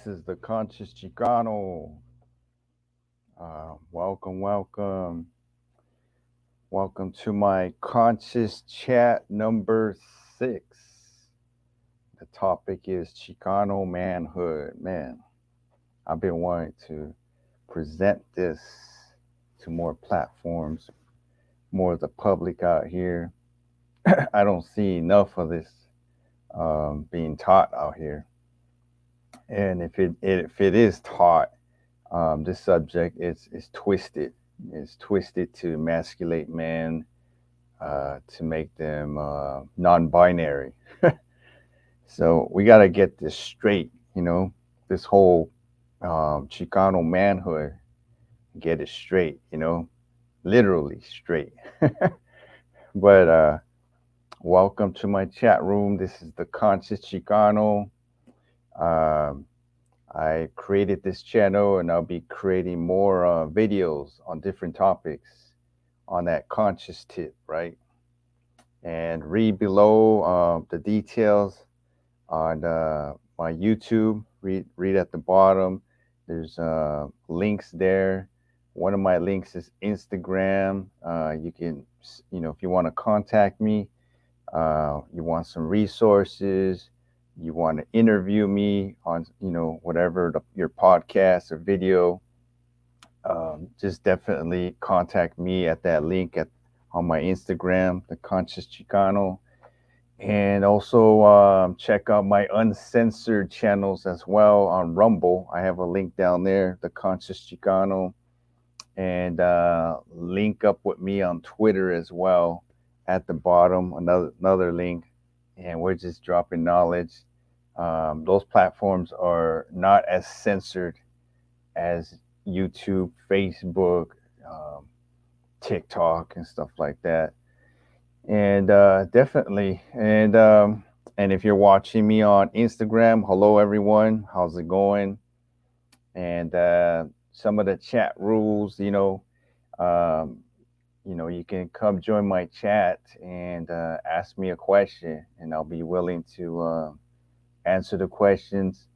This is the Conscious Chicano. Welcome. Welcome to my conscious chat number 6. The topic is Chicano manhood. Man, I've been wanting to present this to more platforms, more of the public out here. I don't see enough of this being taught out here. And if it is taught, this subject is twisted. It's twisted to emasculate men, to make them non-binary. So we got to get this straight. This whole Chicano manhood, get it straight. Literally straight. But welcome to my chat room. This is the Conscious Chicano. Um, I created this channel and I'll be creating more videos on different topics on that conscious tip, right? And read below the details on my YouTube. Read at the bottom. There's links there. One of my links is Instagram. You can, if you want to contact me, you want some resources, you want to interview me on, whatever your podcast or video, just definitely contact me at that link on my Instagram, the Conscious Chicano. And also check out my uncensored channels as well on Rumble. I have a link down there, the Conscious Chicano. And link up with me on Twitter as well at the bottom, another link. And we're just dropping knowledge. Those platforms are not as censored as YouTube, Facebook, um, TikTok, and stuff like that. And definitely, and if you're watching me on Instagram, hello everyone, how's it going? And some of the chat rules, um, you can come join my chat and ask me a question, and I'll be willing to answer the questions.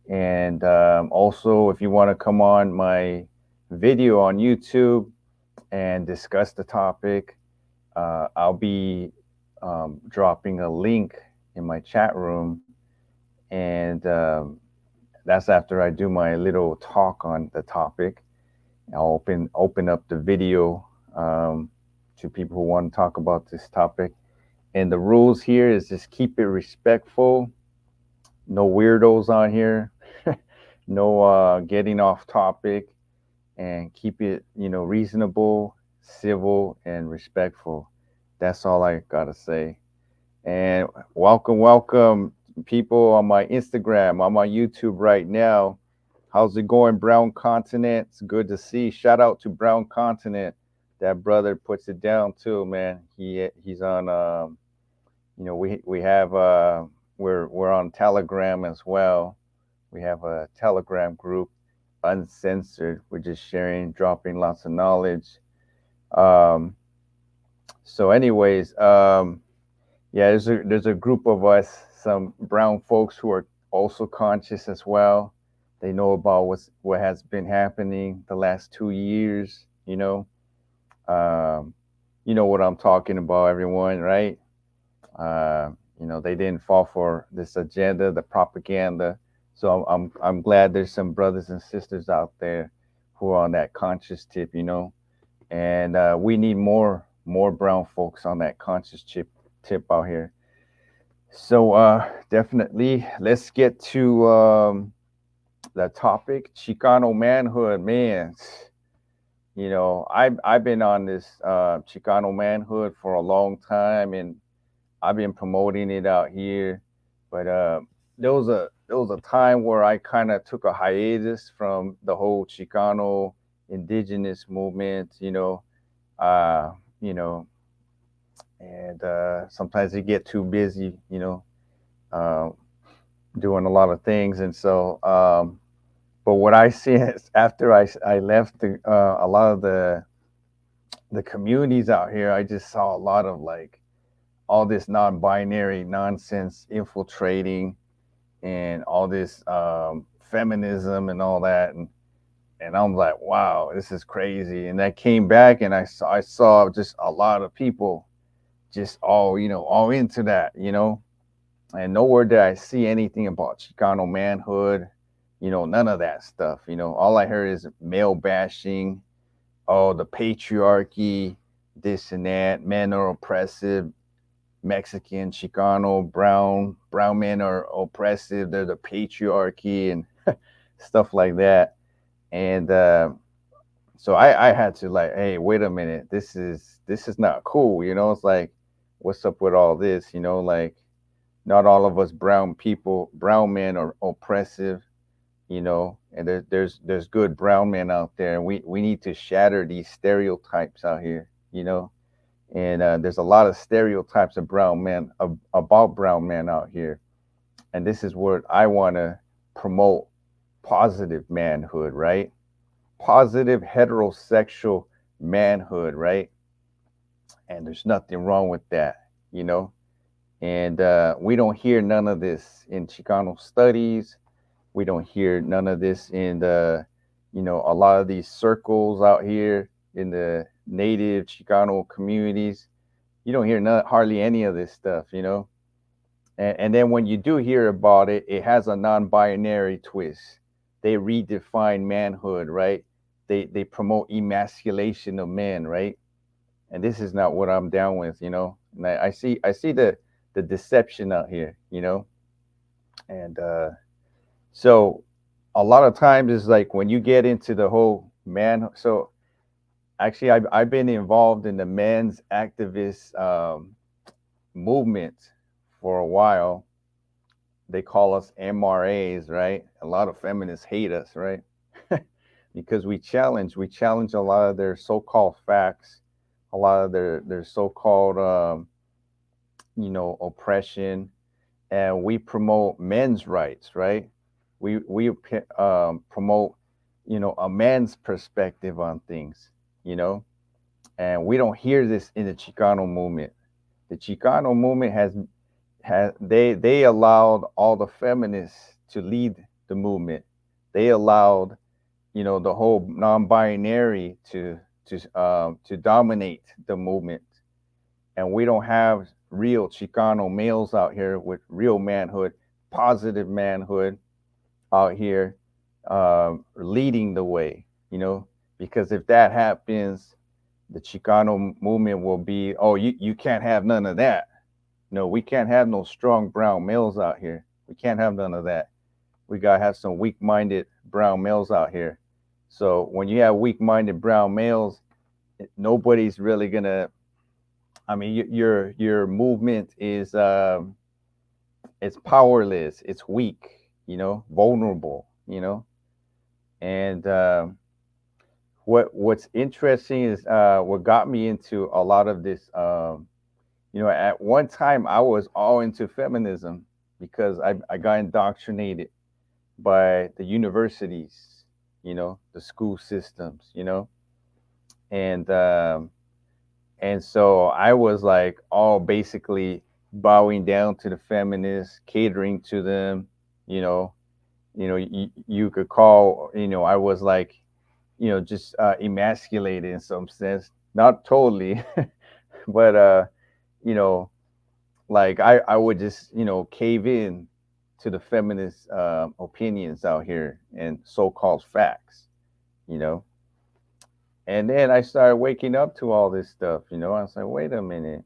And also, if you want to come on my video on YouTube and discuss the topic, I'll be dropping a link in my chat room. And that's after I do my little talk on the topic. I'll open up the video to people who want to talk about this topic. And the rules here is just keep it respectful. No weirdos on here. No getting off topic, and keep it, reasonable, civil, and respectful. That's all I gotta say. And welcome, people on my Instagram, on my YouTube right now. How's it going, Brown Continent? It's good to see. Shout out to Brown Continent. That brother puts it down too, man. He's on. We have we're on Telegram as well. We have a Telegram group, uncensored. We're just sharing, dropping lots of knowledge. Um, anyways, yeah, there's a group of us, some brown folks who are also conscious as well. They know about what has been happening the last 2 years. Um, you know what I'm talking about, everyone, right? They didn't fall for this agenda, the propaganda. So I'm glad there's some brothers and sisters out there who are on that conscious tip, and we need more brown folks on that conscious tip out here. So definitely, let's get to the topic, Chicano manhood, man. I've been on this Chicano manhood for a long time, and I've been promoting it out here. But there was a time where I kind of took a hiatus from the whole Chicano indigenous movement, uh, you know, and sometimes you get too busy, uh, doing a lot of things, and so. But what I see is after I left a lot of the communities out here, I just saw a lot of like all this non-binary nonsense infiltrating, and all this feminism and all that, and I'm like, wow, this is crazy. And I came back and I saw just a lot of people just all all into that, and nowhere did I see anything about Chicano manhood, none of that stuff. All I heard is male bashing, oh, the patriarchy, this and that, men are oppressive, Mexican, Chicano, brown men are oppressive, they're the patriarchy and stuff like that. And so I had to like, hey, wait a minute, this is not cool, it's like, what's up with all this, like, not all of us brown men are oppressive, and there's good brown men out there, and we need to shatter these stereotypes out here, and there's a lot of stereotypes of brown men about brown men out here, and this is what I want to promote: positive manhood, right? Positive heterosexual manhood, right? And there's nothing wrong with that, you know. And we don't hear none of this in Chicano studies. We don't hear none of this in the, a lot of these circles out here in the native Chicano communities. You don't hear hardly any of this stuff, And then when you do hear about it, it has a non-binary twist. They redefine manhood, right? They promote emasculation of men, right? And this is not what I'm down with, And I see the deception out here, And so a lot of times it's like when you get into the whole man. So actually, I've been involved in the men's activist movement for a while. They call us MRAs, right? A lot of feminists hate us, right? Because we challenge a lot of their so-called facts, a lot of their so-called oppression, and we promote men's rights, right? We promote a man's perspective on things, you know, and we don't hear this in the Chicano movement. The Chicano movement they allowed all the feminists to lead the movement. They allowed the whole non-binary to dominate the movement, and we don't have real Chicano males out here with real manhood, positive manhood out here leading the way. Because if that happens, the Chicano movement will be, oh, you can't have none of that. No, we can't have no strong brown males out here. We can't have none of that. We gotta have some weak-minded brown males out here. So when you have weak-minded brown males, nobody's really gonna. I mean, your movement is it's powerless. It's weak. Vulnerable. And what's interesting is what got me into a lot of this. At one time I was all into feminism because I got indoctrinated by the universities, the school systems, and and so I was like all basically bowing down to the feminists, catering to them, you know. You could call, I was like, just emasculated in some sense, not totally, but you know, like I would just cave in to the feminist opinions out here and so-called facts, you know. And then I started waking up to all this stuff, I was like, wait a minute,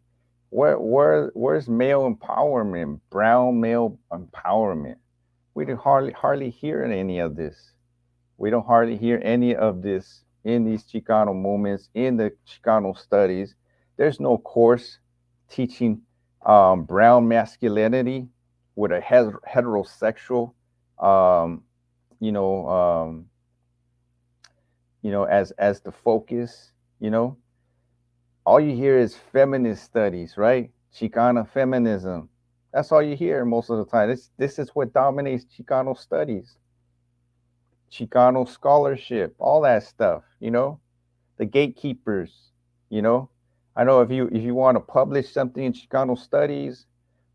where's male empowerment, brown male empowerment? We don't hardly hear any of this. We don't hardly hear any of this in these Chicano movements, in the Chicano studies. There's no course teaching brown masculinity with a heterosexual, um, you know, um, as the focus. All you hear is feminist studies, right? Chicana feminism. That's all you hear most of the time. This is what dominates Chicano studies, Chicano scholarship, all that stuff. The gatekeepers. You know, I know if you want to publish something in Chicano studies,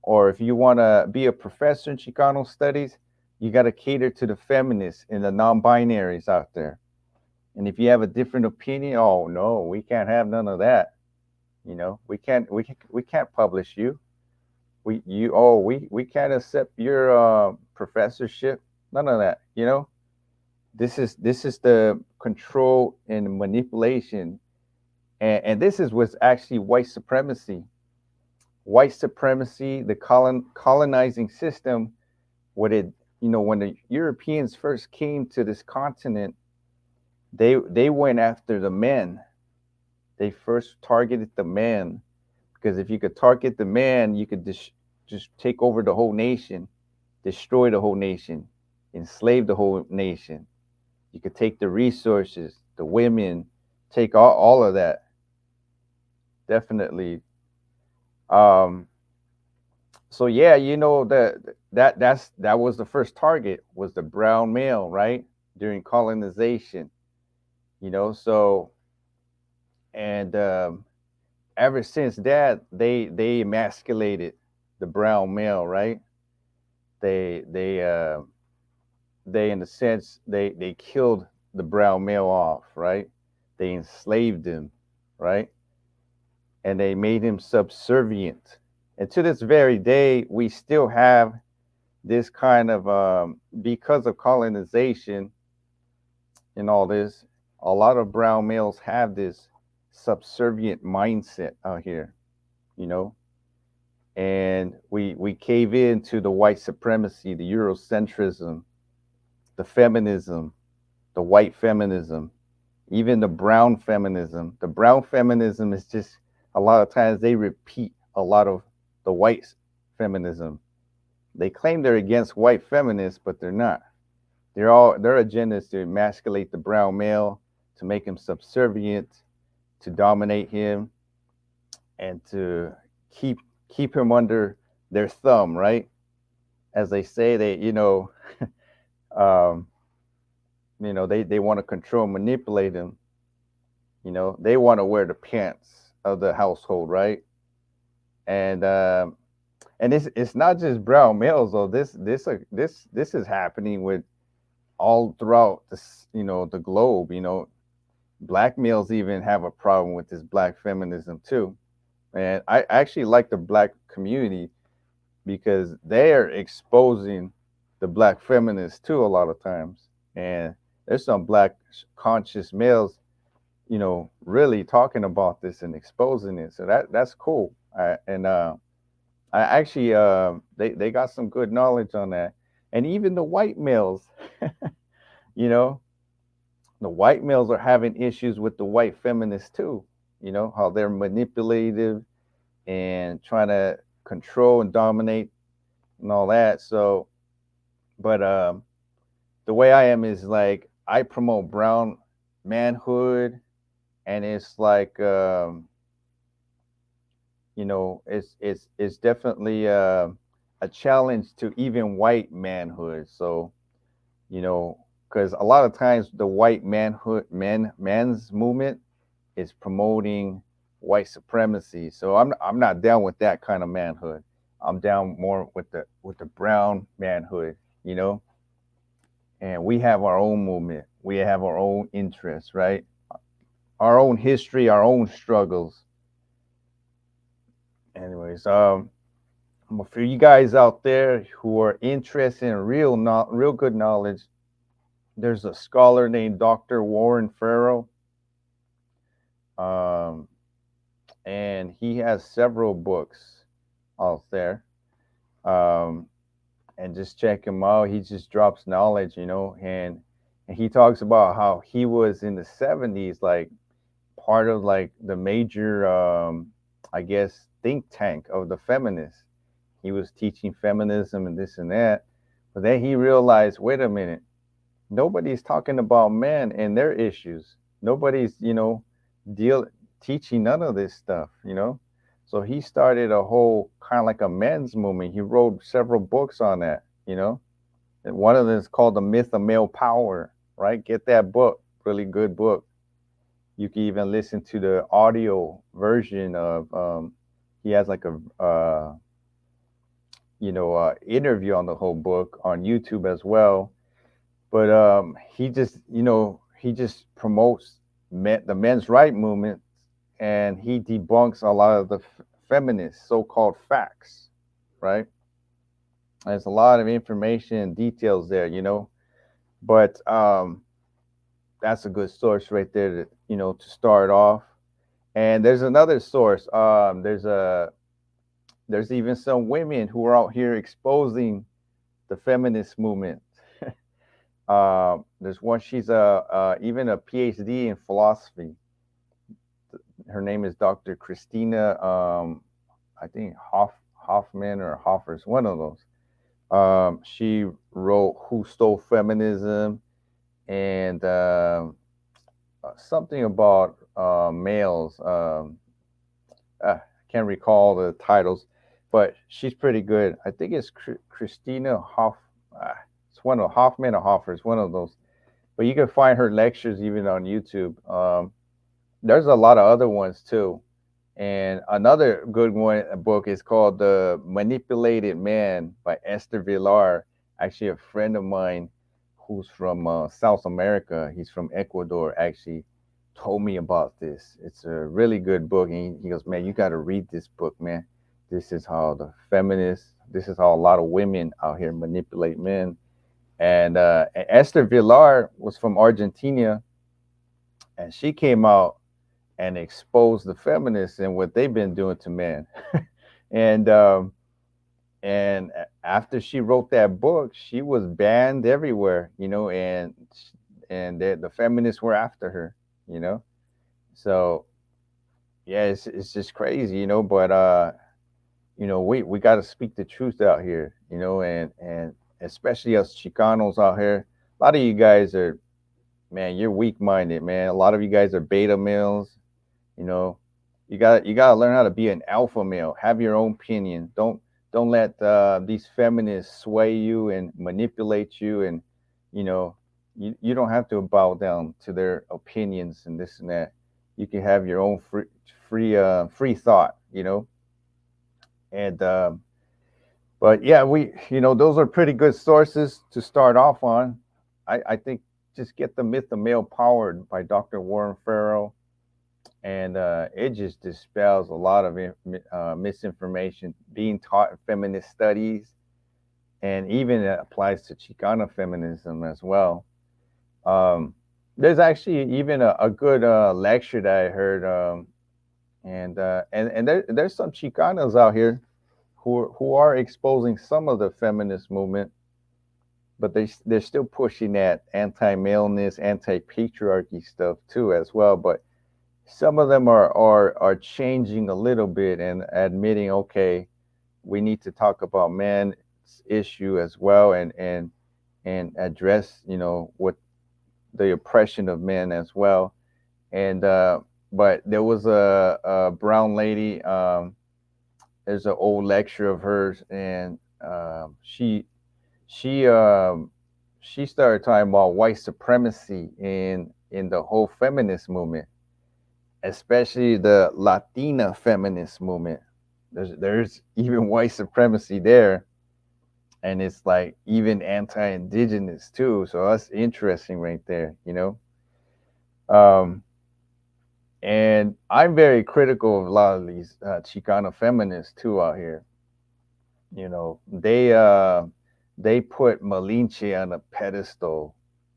or if you want to be a professor in Chicano studies, You got to cater to the feminists and the non-binaries out there. And if you have a different opinion, oh no, we can't have none of that. We can't publish you. We can't accept your professorship. None of that. This is the control and manipulation, and this is what's actually white supremacy. White supremacy, the colonizing system. What it when the Europeans first came to this continent, they went after the men. They first targeted the men, because if you could target the man, you could just take over the whole nation, destroy the whole nation, enslave the whole nation. You could take the resources, the women, take all of that. Definitely. Um, so yeah, that was the first target, was the brown male, right? During colonization, so, and ever since that, they emasculated the brown male, right? They in a sense, they killed the brown male off, right? They enslaved him, right? And they made him subservient. And to this very day, we still have this kind of, because of colonization and all this, a lot of brown males have this subservient mindset out here, you know, and we cave into the white supremacy, the Eurocentrism, the feminism, the white feminism, even the brown feminism. The brown feminism is just, a lot of times they repeat a lot of the white feminism. They claim they're against white feminists, but they're not. Their agenda is to emasculate the brown male, to make him subservient, to dominate him, and to keep keep him under their thumb, right? As they say, um, they want to control, manipulate him. They want to wear the pants of the household, right? And it's not just brown males though. This is happening with all throughout this, the globe. Black males even have a problem with this black feminism too. And I actually like the black community, because they're exposing the black feminists too a lot of times. And there's some black conscious males, really talking about this and exposing it. So that's cool. And I actually, they got some good knowledge on that. And even the white males, you know, the white males are having issues with the white feminists too. How they're manipulative and trying to control and dominate and all that. So, but the way I am is like, I promote brown manhood, and it's like, it's definitely a challenge to even white manhood. So, because a lot of times the white man's movement is promoting white supremacy. So I'm not down with that kind of manhood. I'm down more with the brown manhood, you know. And we have our own movement. We have our own interests, right? Our own history, our own struggles. Anyways, for you guys out there who are interested in real good knowledge, there's a scholar named Dr. Warren Farrell, um, and he has several books out there. Um, and just check him out. He just drops knowledge, and he talks about how he was in the 70s, like part of like the major, I guess, think tank of the feminists. He was teaching feminism and this and that, but then he realized, wait a minute, nobody's talking about men and their issues. Nobody's, deal teaching none of this stuff. So he started a whole kind of like a men's movement. He wrote several books on that. And one of them is called The Myth of Male Power, right? Get that book, really good book. You can even listen to the audio version of, he has like interview on the whole book on YouTube as well. But he just promotes the men's right movement, and he debunks a lot of the feminist so-called facts, right? There's a lot of information and details there. But that's a good source right there to start off. And there's another source. There's even some women who are out here exposing the feminist movement. There's one. She's even a PhD in philosophy. Her name is Dr. Christina. I think Hoffman or Hoffers, one of those. She wrote "Who Stole Feminism" and something about males. I can't recall the titles, but she's pretty good. I think it's Christina Hoff. It's one of Hoffman or Hoffers, one of those. But you can find her lectures even on YouTube. There's a lot of other ones too. And another good one book is called The Manipulated Man by Esther Villar. Actually, a friend of mine who's from South America, he's from Ecuador, actually told me about this. It's a really good book. And he goes, man, you got to read this book, man. This is how the feminists, this is how a lot of women out here manipulate men. And Esther Villar was from Argentina, and she came out and exposed the feminists and what they've been doing to men. and and after she wrote that book, she was banned everywhere, and the feminists were after her, you know. So yeah, it's just crazy, But we got to speak the truth out here, and especially us Chicanos out here. A lot of you guys are, man, you're weak minded, man. A lot of you guys are beta males. You know, you gotta learn how to be an alpha male. Have your own opinion. Don't let these feminists sway you and manipulate you, and you know you don't have to bow down to their opinions and this and that. You can have your own free thought. And but yeah, those are pretty good sources to start off on. I think just get the Myth of Male Power by Dr. Warren Farrell, and it just dispels a lot of misinformation being taught in feminist studies, and even it applies to Chicano feminism as well. Um, there's actually even a good lecture that I heard, and there's some Chicanos out here who are exposing some of the feminist movement, but they're still pushing that anti-maleness, anti-patriarchy stuff too as well. But some of them are changing a little bit and admitting, okay, we need to talk about men's issue as well, and address what the oppression of men as well. And but there was a brown lady. There's an old lecture of hers, and she she started talking about white supremacy in the whole feminist movement, especially the Latina feminist movement. There's even white supremacy there, and it's like even anti-indigenous too. So that's interesting right there. Um, and I'm very critical of a lot of these Chicano feminists too out here. They put Malinche on a pedestal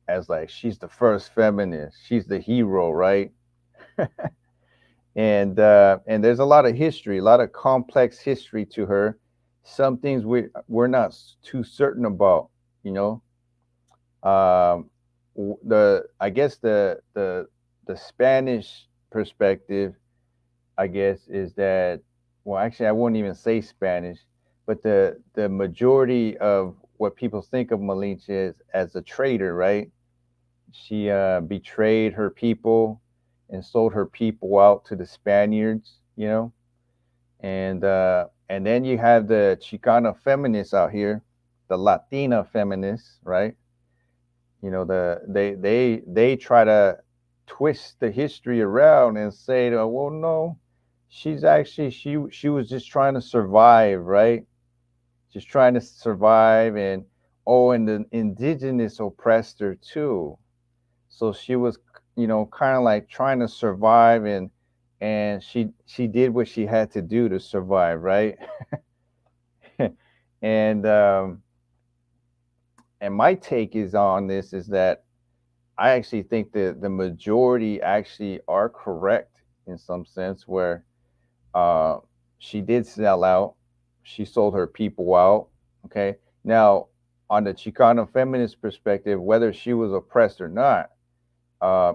as like she's the first feminist, she's the hero, right? And there's a lot of history, a lot of complex history to her. Some things we're not too certain about, you know. The I guess the Spanish perspective, I guess, is that, well, actually, I won't even say Spanish, but the majority of what people think of Malinche is as a traitor, right? She betrayed her people and sold her people out to the Spaniards, and then you have the Chicana feminists out here, the Latina feminists, right? They try to twist the history around and say, oh, well, no, she's actually she was just trying to survive, right? just trying to survive. And oh, and the indigenous oppressed her too. So she was, kind of like trying to survive, and she did what she had to do to survive, right? and and my take is on this is that I actually think that the majority actually are correct in some sense, where uh, she did sell out. She sold her people out. Okay. Now, on the Chicano feminist perspective, whether she was oppressed or not,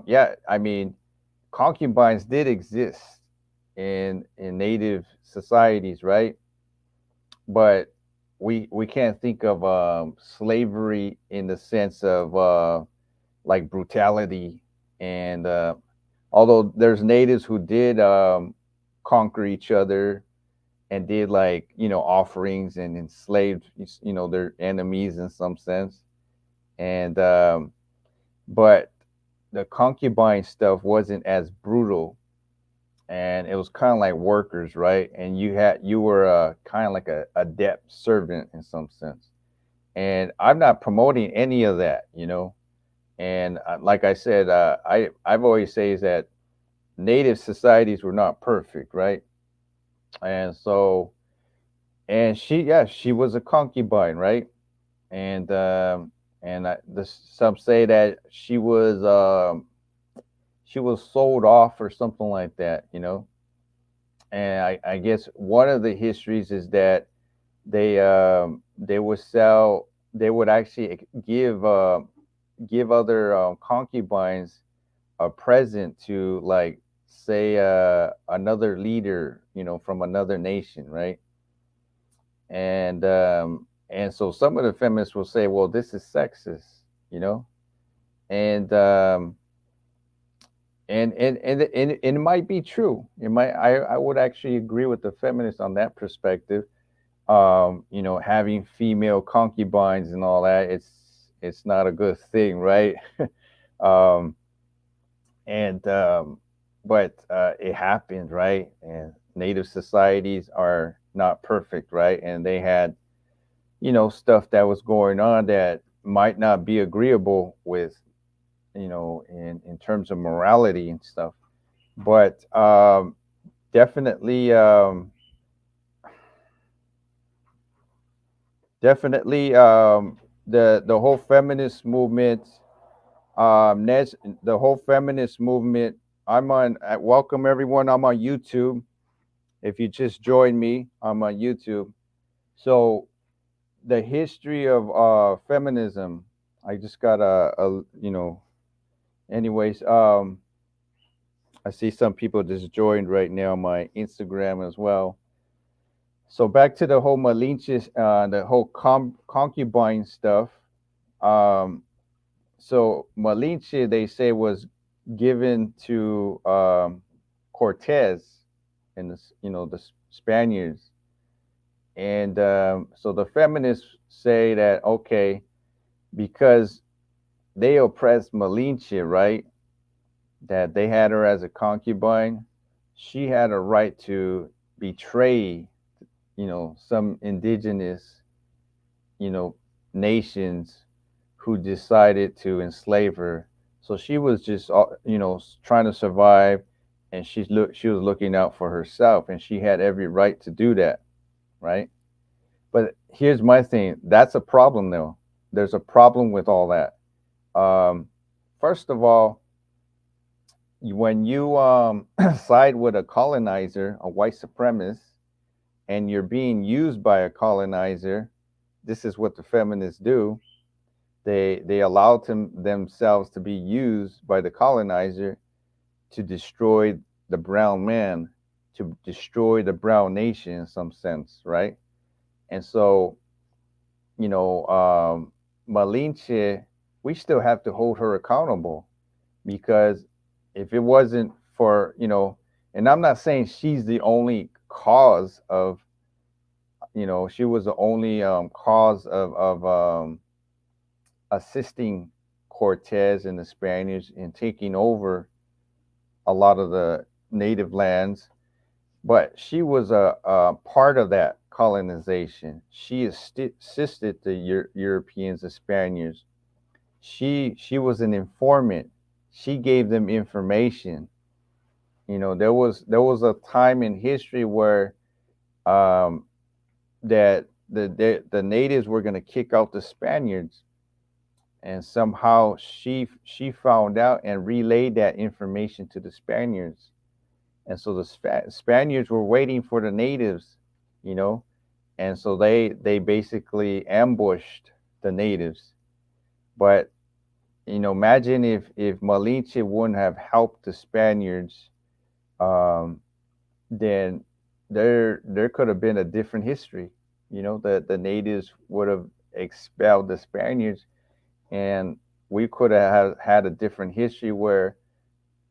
yeah, I mean, concubines did exist in native societies, right? But we can't think of slavery in the sense of like brutality. And although there's natives who did conquer each other and did, like, offerings and enslaved, their enemies in some sense. And but the concubine stuff wasn't as brutal, and it was kind of like workers, right? And you were kind of like a debt servant in some sense. And I'm not promoting any of that, and like I said, I've always say is that native societies were not perfect, right? And so, and she was a concubine, right? And some say that she was sold off or something like that, And I guess one of the histories is that they would sell, they would actually give other concubines a present to, like, say another leader, from another nation, right? And so some of the feminists will say, well, this is sexist, you know and and it might be true. I would actually agree with the feminists on that perspective. Having female concubines and all that, it's not a good thing, right? um and But it happened, right? And native societies are not perfect, right? And they had, stuff that was going on that might not be agreeable with, in terms of morality and stuff. But definitely, definitely, the whole feminist movement, Nez, the whole feminist movement. Welcome everyone. I'm on YouTube. If you just joined me, I'm on YouTube. So the history of feminism. I just got Anyways, I see some people just joined right now on my Instagram as well. So back to the whole Malinches, the whole concubine stuff. Um, so Malinche, they say, was given to Cortez and the Spaniards, and so the feminists say that, okay, because they oppressed Malinche, right? That they had her as a concubine, she had a right to betray, some indigenous, you know, nations who decided to enslave her. So she was just, trying to survive, and she was looking out for herself, and she had every right to do that, right? But here's my thing: that's a problem, though. There's a problem with all that. Um, First of all, when you side with a colonizer, a white supremacist, and you're being used by a colonizer, this is what the feminists do. They allow themselves to be used by the colonizer to destroy the brown man, to destroy the brown nation in some sense, right? And so, you know, Malinche, we still have to hold her accountable, because if it wasn't for, and I'm not saying she's the only cause of, she was the only cause of assisting Cortez and the Spaniards in taking over a lot of the native lands, but she was a part of that colonization. She assisted the Europeans, the Spaniards. She was an informant. She gave them information. There was a time in history where um, that the natives were going to kick out the Spaniards, and somehow she found out and relayed that information to the Spaniards. And so the Spaniards were waiting for the natives, you know, and so they basically ambushed the natives. But imagine if Malinche wouldn't have helped the Spaniards, um, then there could have been a different history. The natives would have expelled the Spaniards, and we could have had a different history where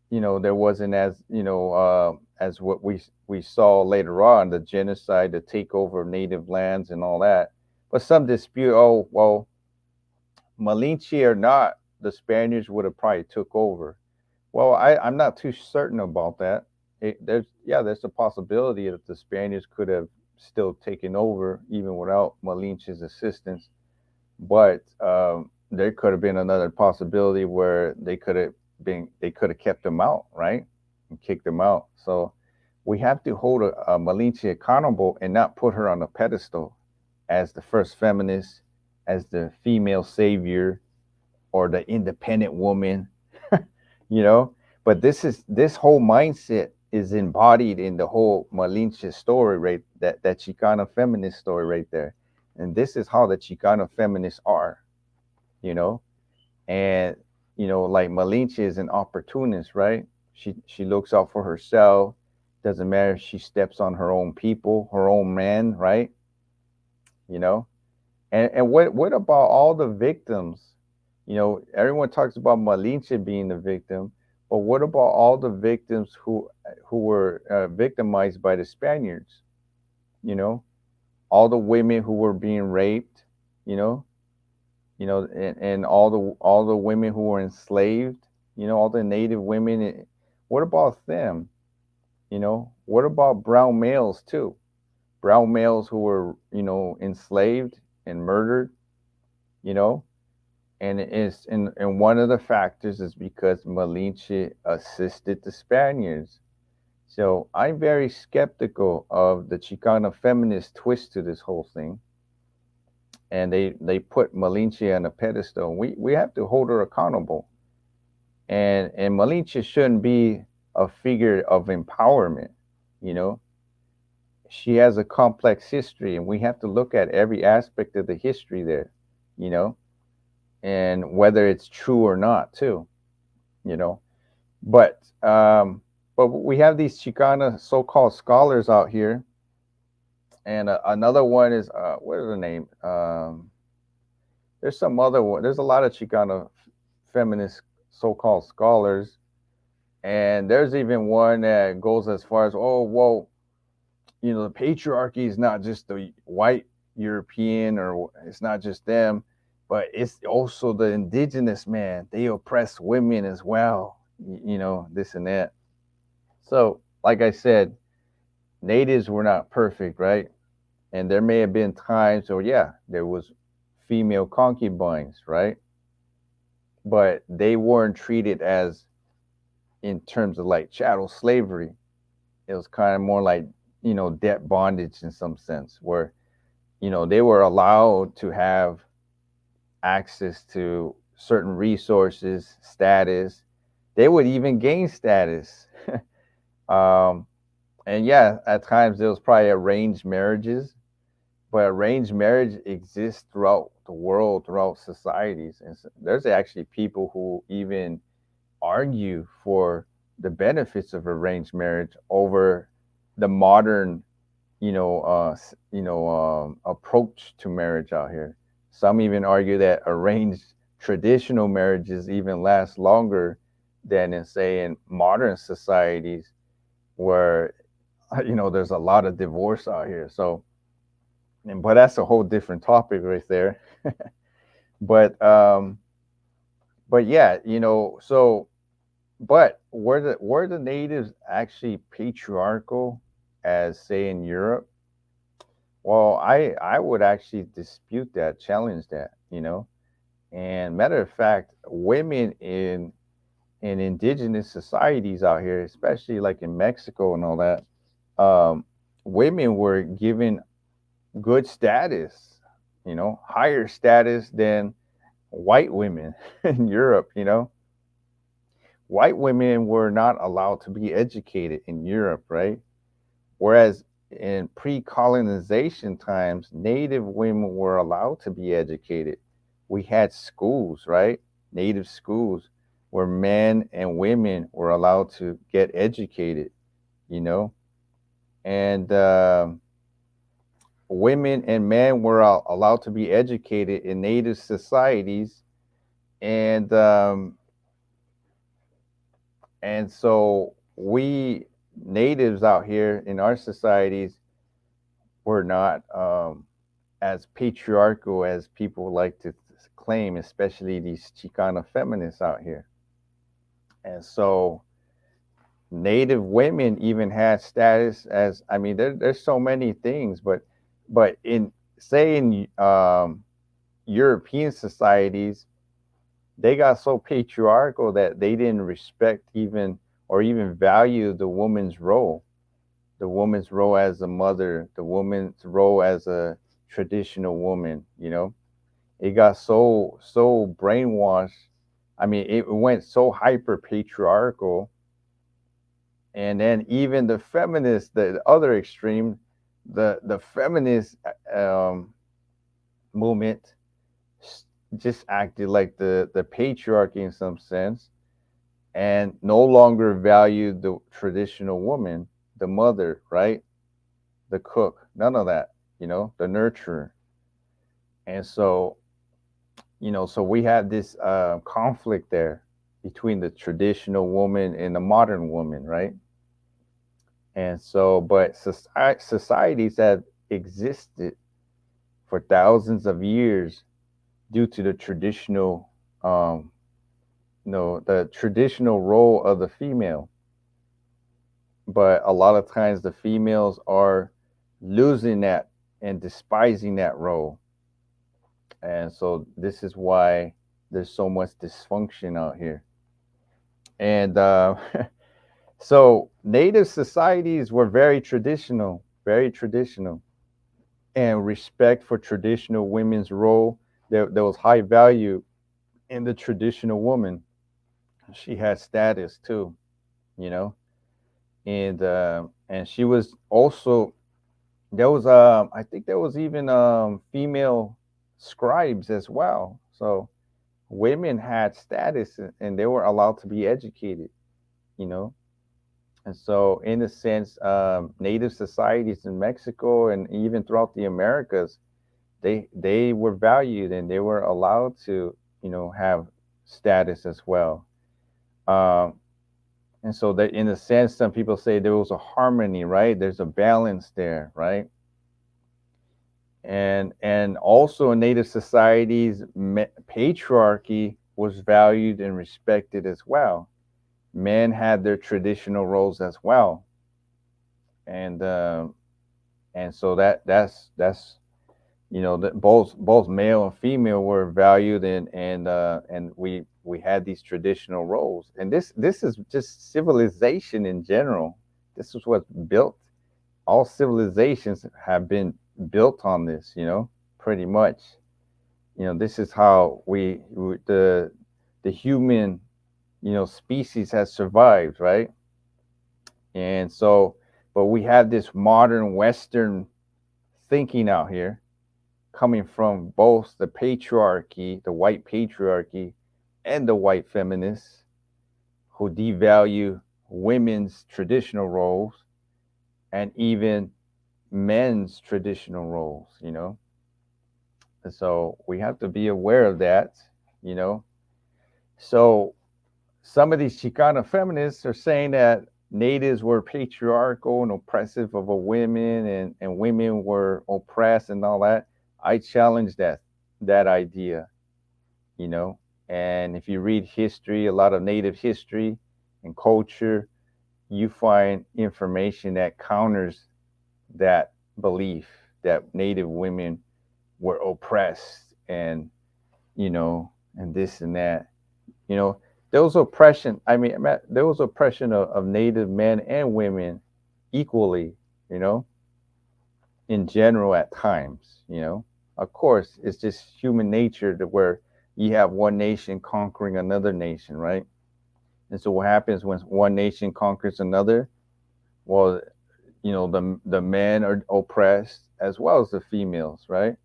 there wasn't as what we saw later on, the genocide, the takeover of native lands and all that. But some dispute, oh well, Malinche or not, the Spaniards would have probably took over. Well, I'm not too certain about that. There's a possibility that the Spaniards could have still taken over even without Malinche's assistance. But there could have been another possibility where they could have kept them out, right, and kicked them out. So we have to hold a Malinche accountable and not put her on a pedestal as the first feminist, as the female savior, or the independent woman, you know. But this whole mindset is embodied in the whole Malinche story, right? That Chicano feminist story right there, and this is how the Chicano feminists are, you know. And like Malinche is an opportunist, right? She looks out for herself. Doesn't matter if she steps on her own people, her own men, right? You know. And what about all the victims? Everyone talks about Malinche being the victim, but what about all the victims who were victimized by the Spaniards? You know, all the women who were being raped. You know, and all the women who were enslaved. All the native women. What about them? What about brown males too? Brown males who were enslaved and murdered. You know, and one of the factors is because Malinche assisted the Spaniards. So I'm very skeptical of the Chicano feminist twist to this whole thing, and they put Malinche on a pedestal. We have to hold her accountable, and Malinche shouldn't be a figure of empowerment. You know, she has a complex history, and we have to look at every aspect of the history there. You know, and whether it's true or not too, you know. But we have these Chicana so-called scholars out here, and another one is what is the name? There's some other one. There's a lot of Chicana feminist so-called scholars, and there's even one that goes as far as, oh well, the patriarchy is not just the white European, or it's not just them, but it's also the indigenous man. They oppress women as well, this and that. So, like I said, natives were not perfect, right? And there may have been times where, yeah, there was female concubines, right? But they weren't treated as in terms of like chattel slavery. It was kind of more like, debt bondage in some sense, where, they were allowed to have access to certain resources, status. They would even gain status. um, and yeah, at times there was probably arranged marriages, but arranged marriage exists throughout the world, throughout societies. And so there's actually people who even argue for the benefits of arranged marriage over the modern, approach to marriage out here. Some even argue that arranged traditional marriages even last longer than in, say, in modern societies where, there's a lot of divorce out here. So, but that's a whole different topic right there. but um, but yeah, so but were the natives actually patriarchal as say in Europe? Well, I would actually dispute that, challenge that, you know. And matter of fact, women in indigenous societies out here, especially like in Mexico and all that, women were given good status, higher status than white women in Europe, White women were not allowed to be educated in Europe, right? Whereas in pre colonization times, Native women were allowed to be educated. We had schools, right? Native schools where men and women were allowed to get educated, you know? And women and men were allowed to be educated in Native societies. And and so we natives out here in our societies were not as patriarchal as people like to claim, especially these Chicana feminists out here. And so Native women even had status as, I mean, there's so many things, but in say in European societies, they got so patriarchal that they didn't respect even or even value the woman's role as a mother, the woman's role as a traditional woman, It got so brainwashed. I mean, it went so hyper patriarchal, and then even the feminists, the other extreme, the feminist movement just acted like the patriarchy in some sense, and no longer valued the traditional woman, the mother, right, the cook, none of that, the nurturer, and so we have this conflict there between the traditional woman and the modern woman, right? And so, but societies have existed for thousands of years due to the traditional, the traditional role of the female. But a lot of times the females are losing that and despising that role. And so this is why there's so much dysfunction out here. And so native societies were very traditional, and respect for traditional women's role. There was high value in the traditional woman. She had status too, you know, and she was also there was I think there was even female scribes as well. So women had status and they were allowed to be educated, you know. And so, in a sense, native societies in Mexico and even throughout the Americas, they were valued and they were allowed to, have status as well. Um, and so, that in a sense, some people say there was a harmony, right? There's a balance there, right? And also in native societies, patriarchy was valued and respected as well. Men had their traditional roles as well, and so that's that both male and female were valued, and we had these traditional roles, and this is just civilization in general. This is what built all civilizations have been built on this, pretty much. This is how the human species has survived, right? And so, but we have this modern Western thinking out here coming from both the patriarchy, the white patriarchy, and the white feminists who devalue women's traditional roles and even men's traditional roles, And so we have to be aware of that, you know. So some of these Chicana feminists are saying that natives were patriarchal and oppressive of a women, and women were oppressed and all that. I challenge that idea, you know. And if you read history, a lot of native history and culture, you find information that counters that belief, that Native women were oppressed, and you know, and this and that. You know, there was oppression. I mean, there was oppression of Native men and women equally. You know, in general at times. You know, of course, it's just human nature to where you have one nation conquering another nation, right? And so what happens when one nation conquers another? Well, you know, the men are oppressed as well as the females, right?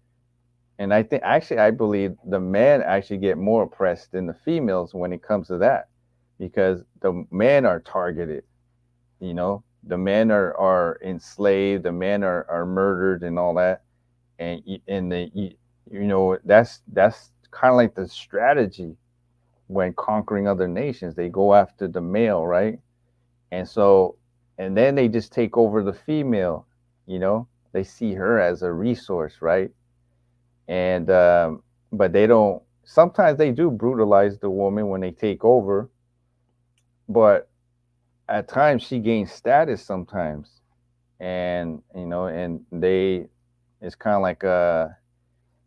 And I think actually I believe the men actually get more oppressed than the females when it comes to that, because the men are targeted. You know, the men are enslaved, the men are murdered and all that, and you know, that's kind of like the strategy when conquering other nations. They go after the male, right? And so, and then they just take over the female. You know, they see her as a resource, right? And but they don't. Sometimes they do brutalize the woman when they take over, but at times she gains status sometimes, and you know, and they, it's kind of like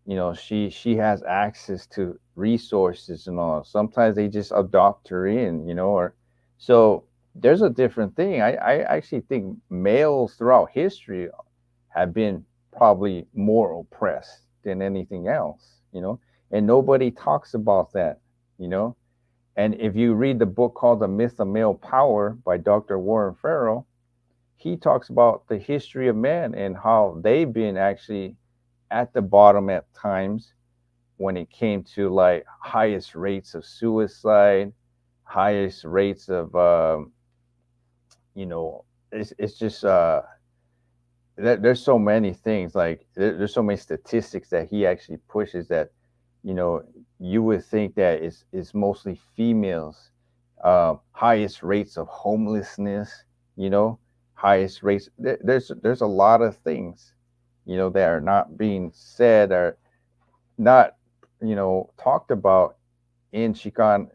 you know, she has access to resources and all. Sometimes they just adopt her in, you know, or so there's a different thing. I actually think males throughout history have been probably more oppressed than anything else, you know, and nobody talks about that, you know. And if you read the book called The Myth of Male Power by Dr. Warren Farrell, he talks about the history of men and how they've been actually at the bottom at times when it came to like highest rates of suicide, highest rates of you know, it's just there's so many things like there's so many statistics that he actually pushes that, you know, you would think that it's mostly females. Highest rates of homelessness, you know, highest rates. There's a lot of things, you know, that are not being said or not, you know, talked about in Chicano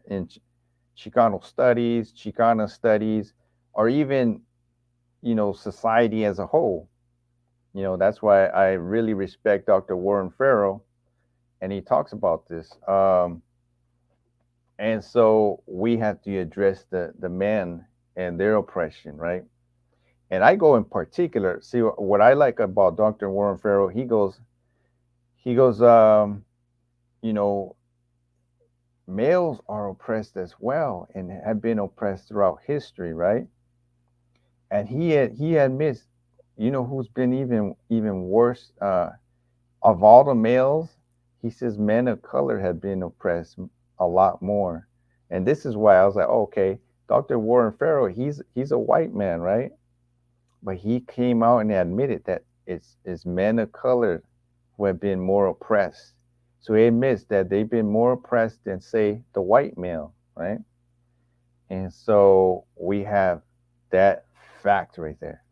studies, Chicana studies, or even, you know, society as a whole. You know, that's why I really respect Dr. Warren Farrell, and he talks about this. And so we have to address the men and their oppression, right? And I go in particular. See what I like about Dr. Warren Farrell. He goes, you know, males are oppressed as well and have been oppressed throughout history, right? And he admits, you know, who's been even worse of all the males. He says men of color have been oppressed a lot more, and this is why I was like, oh, okay, Dr. Warren Farrell, he's a white man, right? But he came out and admitted that it's men of color who have been more oppressed. So he admits that they've been more oppressed than say the white male, right? And so we have that fact right there.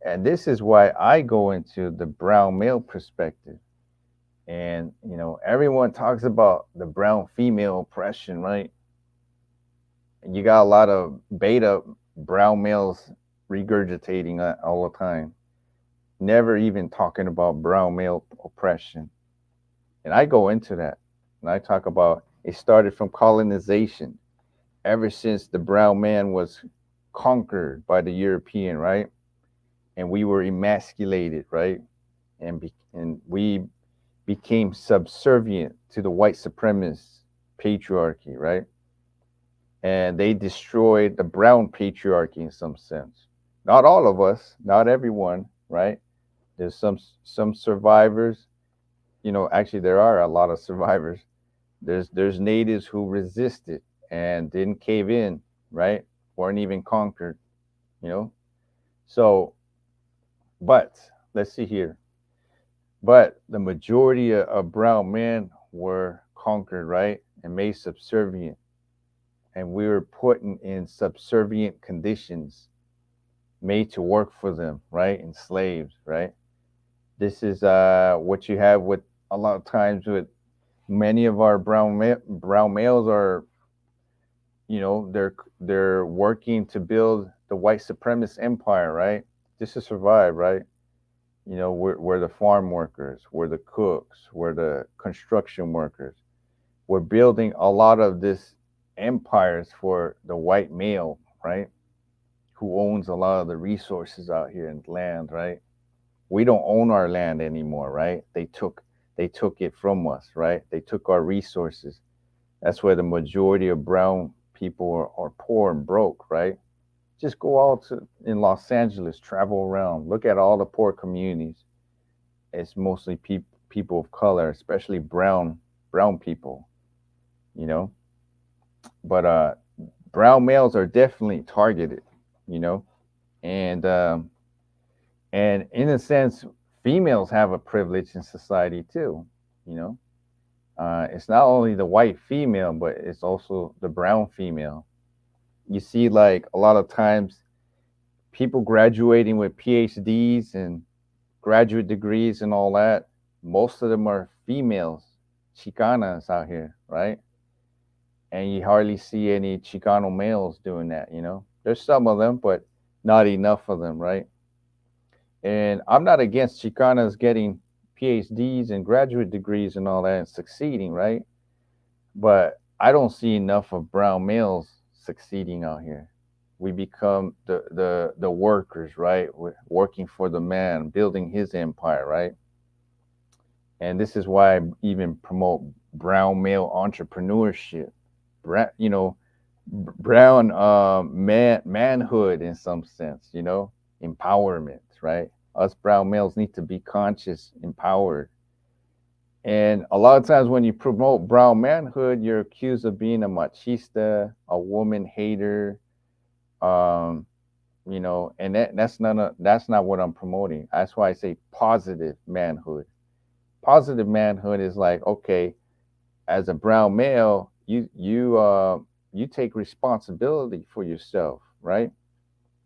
And this is why I go into the brown male perspective. And you know, everyone talks about the brown female oppression, right? And you got a lot of beta brown males regurgitating that all the time, never even talking about brown male oppression. And I go into that, and I talk about it started from colonization, ever since the brown man was conquered by the European, right? And we were emasculated, right? And we became subservient to the white supremacist patriarchy, right? And they destroyed the brown patriarchy in some sense. Not all of us, not everyone, right? There's some survivors. You know, actually, there are a lot of survivors. There's natives who resisted and didn't cave in, right? Weren't even conquered, you know. So, but let's see here. But the majority of brown men were conquered, right, and made subservient, and we were put in subservient conditions, made to work for them, right, enslaved, right. This is what you have with a lot of times with many of our brown males are, you know, they're working to build the white supremacist empire, right, just to survive, right. we're the farm workers, we're the cooks, we're the construction workers. We're building a lot of this empires for the white male, right? Who owns a lot of the resources out here in land, right? We don't own our land anymore, right? They took it from us, right? They took our resources. That's why the majority of brown people are poor and broke, right? Just go out in Los Angeles, travel around, look at all the poor communities. It's mostly people of color, especially brown people, you know. But brown males are definitely targeted, you know, and in a sense, females have a privilege in society too, you know. It's not only the white female, but it's also the brown female. You see, like a lot of times, people graduating with PhDs and graduate degrees and all that. Most of them are females, Chicanas out here, right? And you hardly see any Chicano males doing that. There's some of them, but not enough of them, right? And I'm not against Chicanas getting PhDs and graduate degrees and all that and succeeding, right? But I don't see enough of brown males succeeding out here. We become the workers, right? We're working for the man, building his empire, right? And this is why I even promote brown male entrepreneurship. Brown manhood in some sense, empowerment, right? Us brown males need to be conscious, empowered. And a lot of times when you promote brown manhood, you're accused of being a machista, a woman hater, um, and that's not what I'm promoting. That's why I say positive manhood. Positive manhood is like, okay, as a brown male, you take responsibility for yourself, right?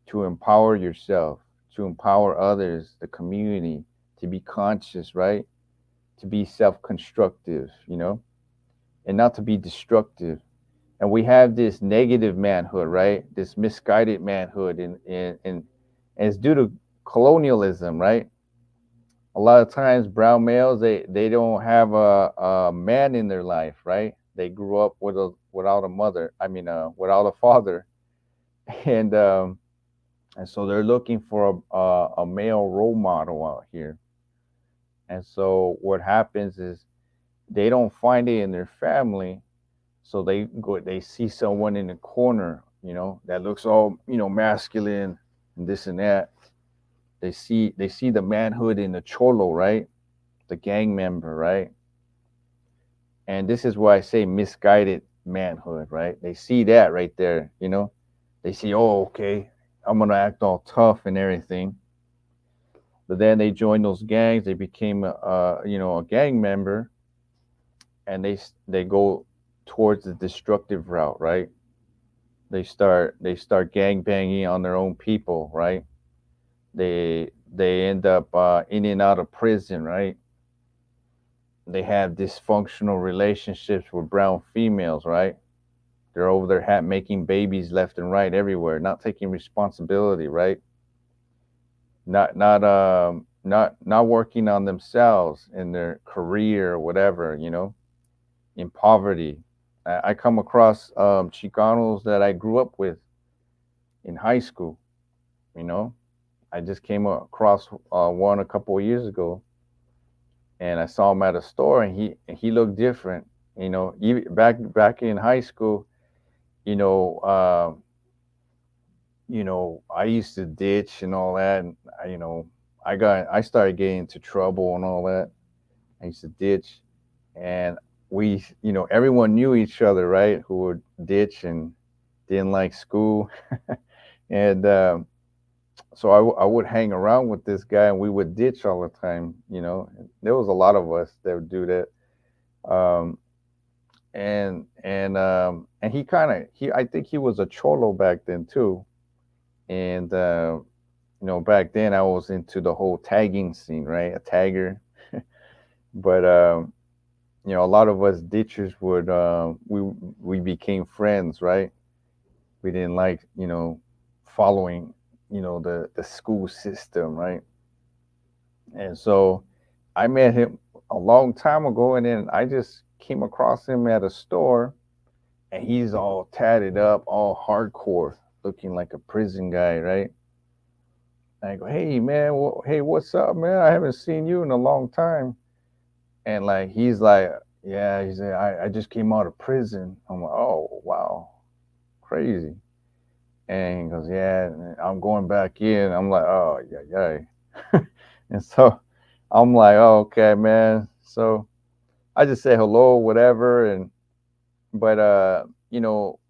To empower yourself, to empower others, the community, to be conscious, right? To be self-constructive, and not to be destructive. And we have this negative manhood, right? This misguided manhood, and it's due to colonialism, right? A lot of times brown males they don't have a man in their life, right? They grew up without a mother, I mean without a father. And so they're looking for a male role model out here. And so what happens is they don't find it in their family, so they see someone in the corner, that looks all masculine and this and that. They see the manhood in the cholo, right? The gang member, right? And this is why I say misguided manhood, right? They see that right there, They see, oh, okay, I'm gonna act all tough and everything. But then they join those gangs. They became a gang member, and they go towards the destructive route, right? They start gang banging on their own people, right? They end up in and out of prison, right? They have dysfunctional relationships with brown females, right? They're over there making babies left and right everywhere, not taking responsibility, right? Not working on themselves in their career or whatever, in poverty. I come across Chicanos that I grew up with in high school, you know. I just came across one a couple of years ago, and I saw him at a store, and he looked different. Even back in high school, you know, uh, I used to ditch and all that, and I started getting into trouble and all that. I used to ditch, and everyone knew each other, right? Who would ditch and didn't like school, and so I would hang around with this guy, and we would ditch all the time. There was a lot of us that would do that. Um, and he I think he was a cholo back then too. And back then I was into the whole tagging scene, right? A tagger. But a lot of us ditchers would we became friends, right? We didn't like following the school system, right? And so I met him a long time ago, and then I just came across him at a store, and he's all tatted up, all hardcore, looking like a prison guy, right? And I go, hey man, hey, what's up, man? I haven't seen you in a long time. And like he's like, yeah, he said, I just came out of prison. I'm like, oh wow, crazy. And he goes, yeah, I'm going back in. I'm like, oh yeah, yeah. And so I'm like, oh, okay, man. So I just say hello, whatever, and but you know,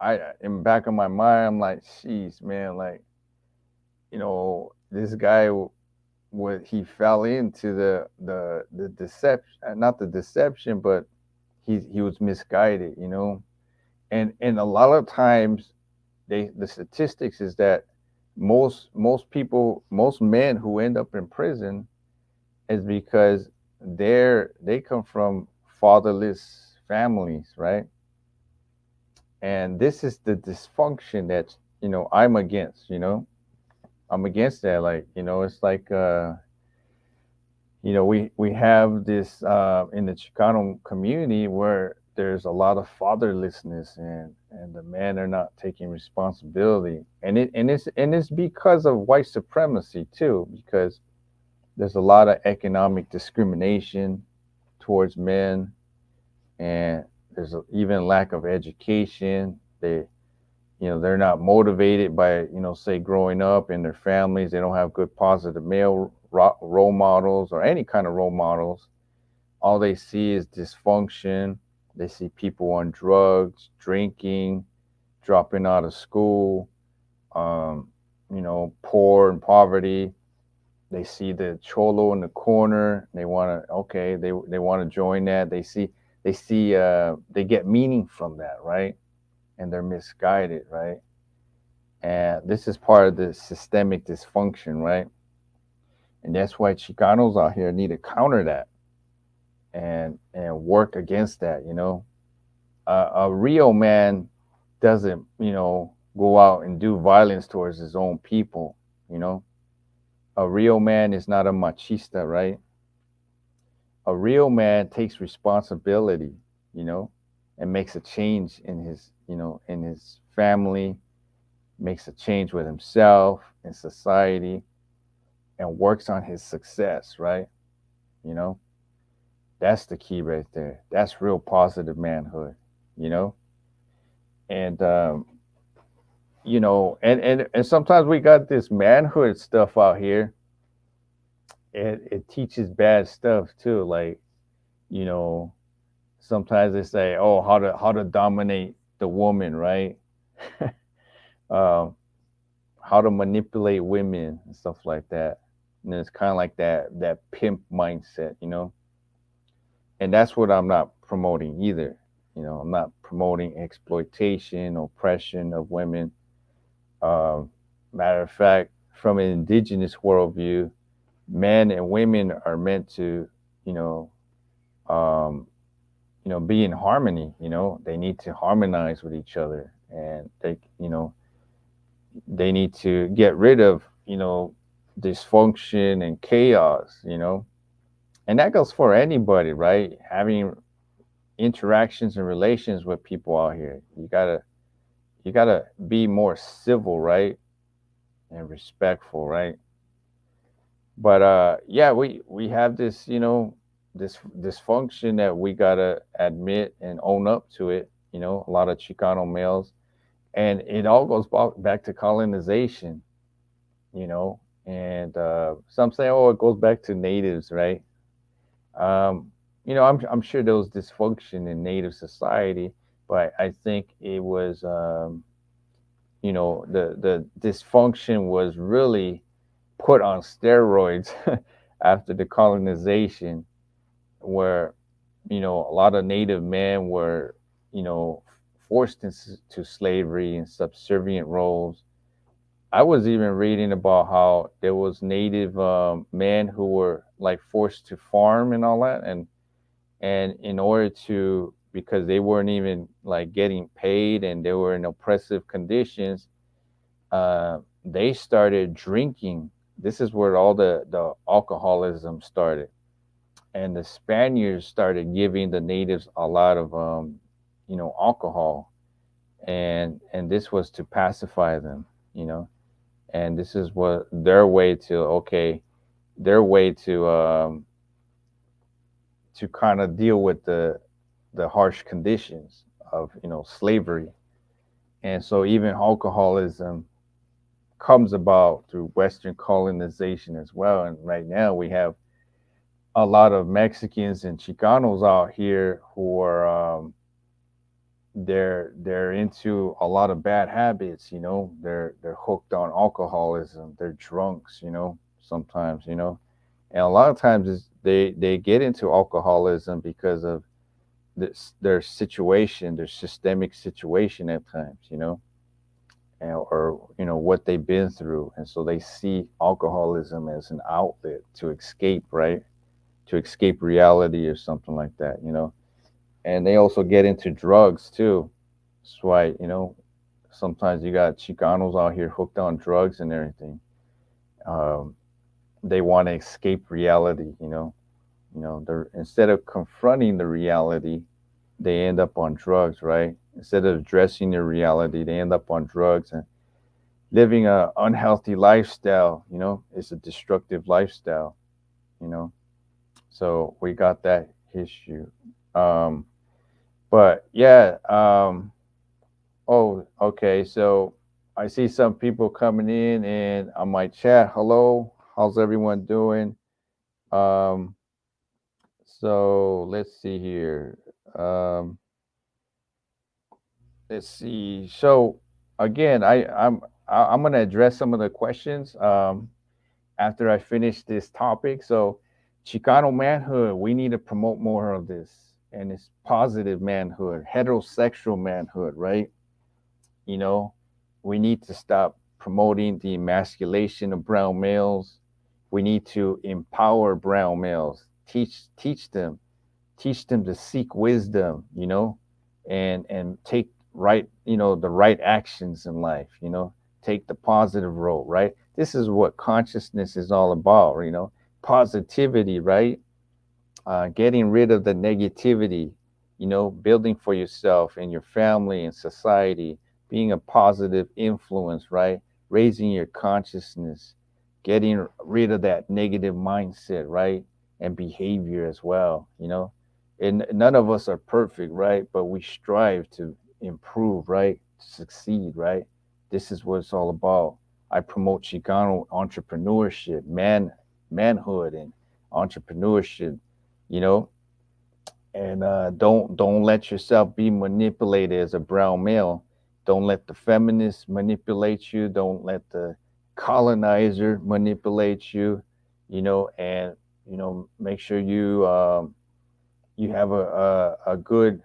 I in back of my mind, I'm like, jeez, man, like, this guy, what he fell into the deception, not the deception, but he was misguided, and a lot of times the statistics is that most people, most men who end up in prison is because they come from fatherless families, right? And this is the dysfunction that I'm against. I'm against that. Like, it's like we have this in the Chicano community where there's a lot of fatherlessness, and the men are not taking responsibility, and it's because of white supremacy too, because there's a lot of economic discrimination towards men, and there's even lack of education. They're not motivated by, say, growing up in their families. They don't have good positive male role models or any kind of role models. All they see is dysfunction. They see people on drugs, drinking, dropping out of school, poor and poverty. They see the cholo in the corner. They want to, okay, they want to join that. They get meaning from that, right? And they're misguided, right? And this is part of the systemic dysfunction, right? And that's why Chicanos out here need to counter that and work against that. A real man doesn't, go out and do violence towards his own people. You know, a real man is not a machista, right? A real man takes responsibility, you know, and makes a change in his family, makes a change with himself in society, and works on his success, right? You know, that's the key right there. That's real positive manhood, you know? And, and sometimes we got this manhood stuff out here, and it teaches bad stuff too. Like, you know, sometimes they say, oh, how to dominate the woman, right? um, how to manipulate women and stuff like that. And it's kind of like that pimp mindset, and that's what I'm not promoting either. I'm not promoting exploitation, oppression of women. Matter of fact, from an indigenous worldview, men and women are meant to, you know, um, be in harmony. They need to harmonize with each other, and they need to get rid of, dysfunction and chaos. And that goes for anybody, right? Having interactions and relations with people out here, you gotta be more civil, right, and respectful, right? But yeah, we have this, this dysfunction that we gotta admit and own up to it. A lot of Chicano males, and it all goes back to colonization. you know and some say, oh, it goes back to natives, right? um, I'm sure there was dysfunction in native society, but I think it was, the dysfunction was really put on steroids after the colonization, where a lot of native men were, you know forced into slavery and subservient roles. I was even reading about how there was native men who were like forced to farm and all that, and in order to, because they weren't even like getting paid and they were in oppressive conditions, they started drinking this is where all the alcoholism started, and the Spaniards started giving the natives a lot of alcohol, and this was to pacify them, you know, and this is what their way to kind of deal with the harsh conditions of slavery. And so even alcoholism comes about through Western colonization as well. And right now we have a lot of Mexicans and Chicanos out here who are they're into a lot of bad habits. They're hooked on alcoholism. They're drunks. Sometimes. And a lot of times they get into alcoholism because of their situation, their systemic situation at times. Or what they've been through, and so they see alcoholism as an outlet to escape, right? To escape reality or something like that. And they also get into drugs too. That's why sometimes you got Chicanos out here hooked on drugs and everything. Um, they want to escape reality. They're instead of confronting the reality, they end up on drugs, right? Instead of addressing their reality, they end up on drugs and living a unhealthy lifestyle. It's a destructive lifestyle. You know, so we got that issue. Um, but yeah. Oh, okay. So I see some people coming in, and on my chat. Hello, how's everyone doing? Um, so let's see here. Um, let's see. So again, I'm gonna address some of the questions after I finish this topic. So Chicano manhood, we need to promote more of this, and it's positive manhood, heterosexual manhood, right? You know, we need to stop promoting the emasculation of brown males. We need to empower brown males, teach them to seek wisdom, and take the right actions in life, take the positive road, right? This is what consciousness is all about, positivity, right? Getting rid of the negativity, building for yourself and your family and society, being a positive influence, right? Raising your consciousness, getting rid of that negative mindset, right? And behavior as well, And none of us are perfect, right? But we strive to improve, right? To succeed, right? This is what it's all about. I promote Chicano entrepreneurship, manhood, and entrepreneurship, you know, and don't let yourself be manipulated as a brown male. Don't let the feminists manipulate you. Don't let the colonizer manipulate you. And make sure you have a good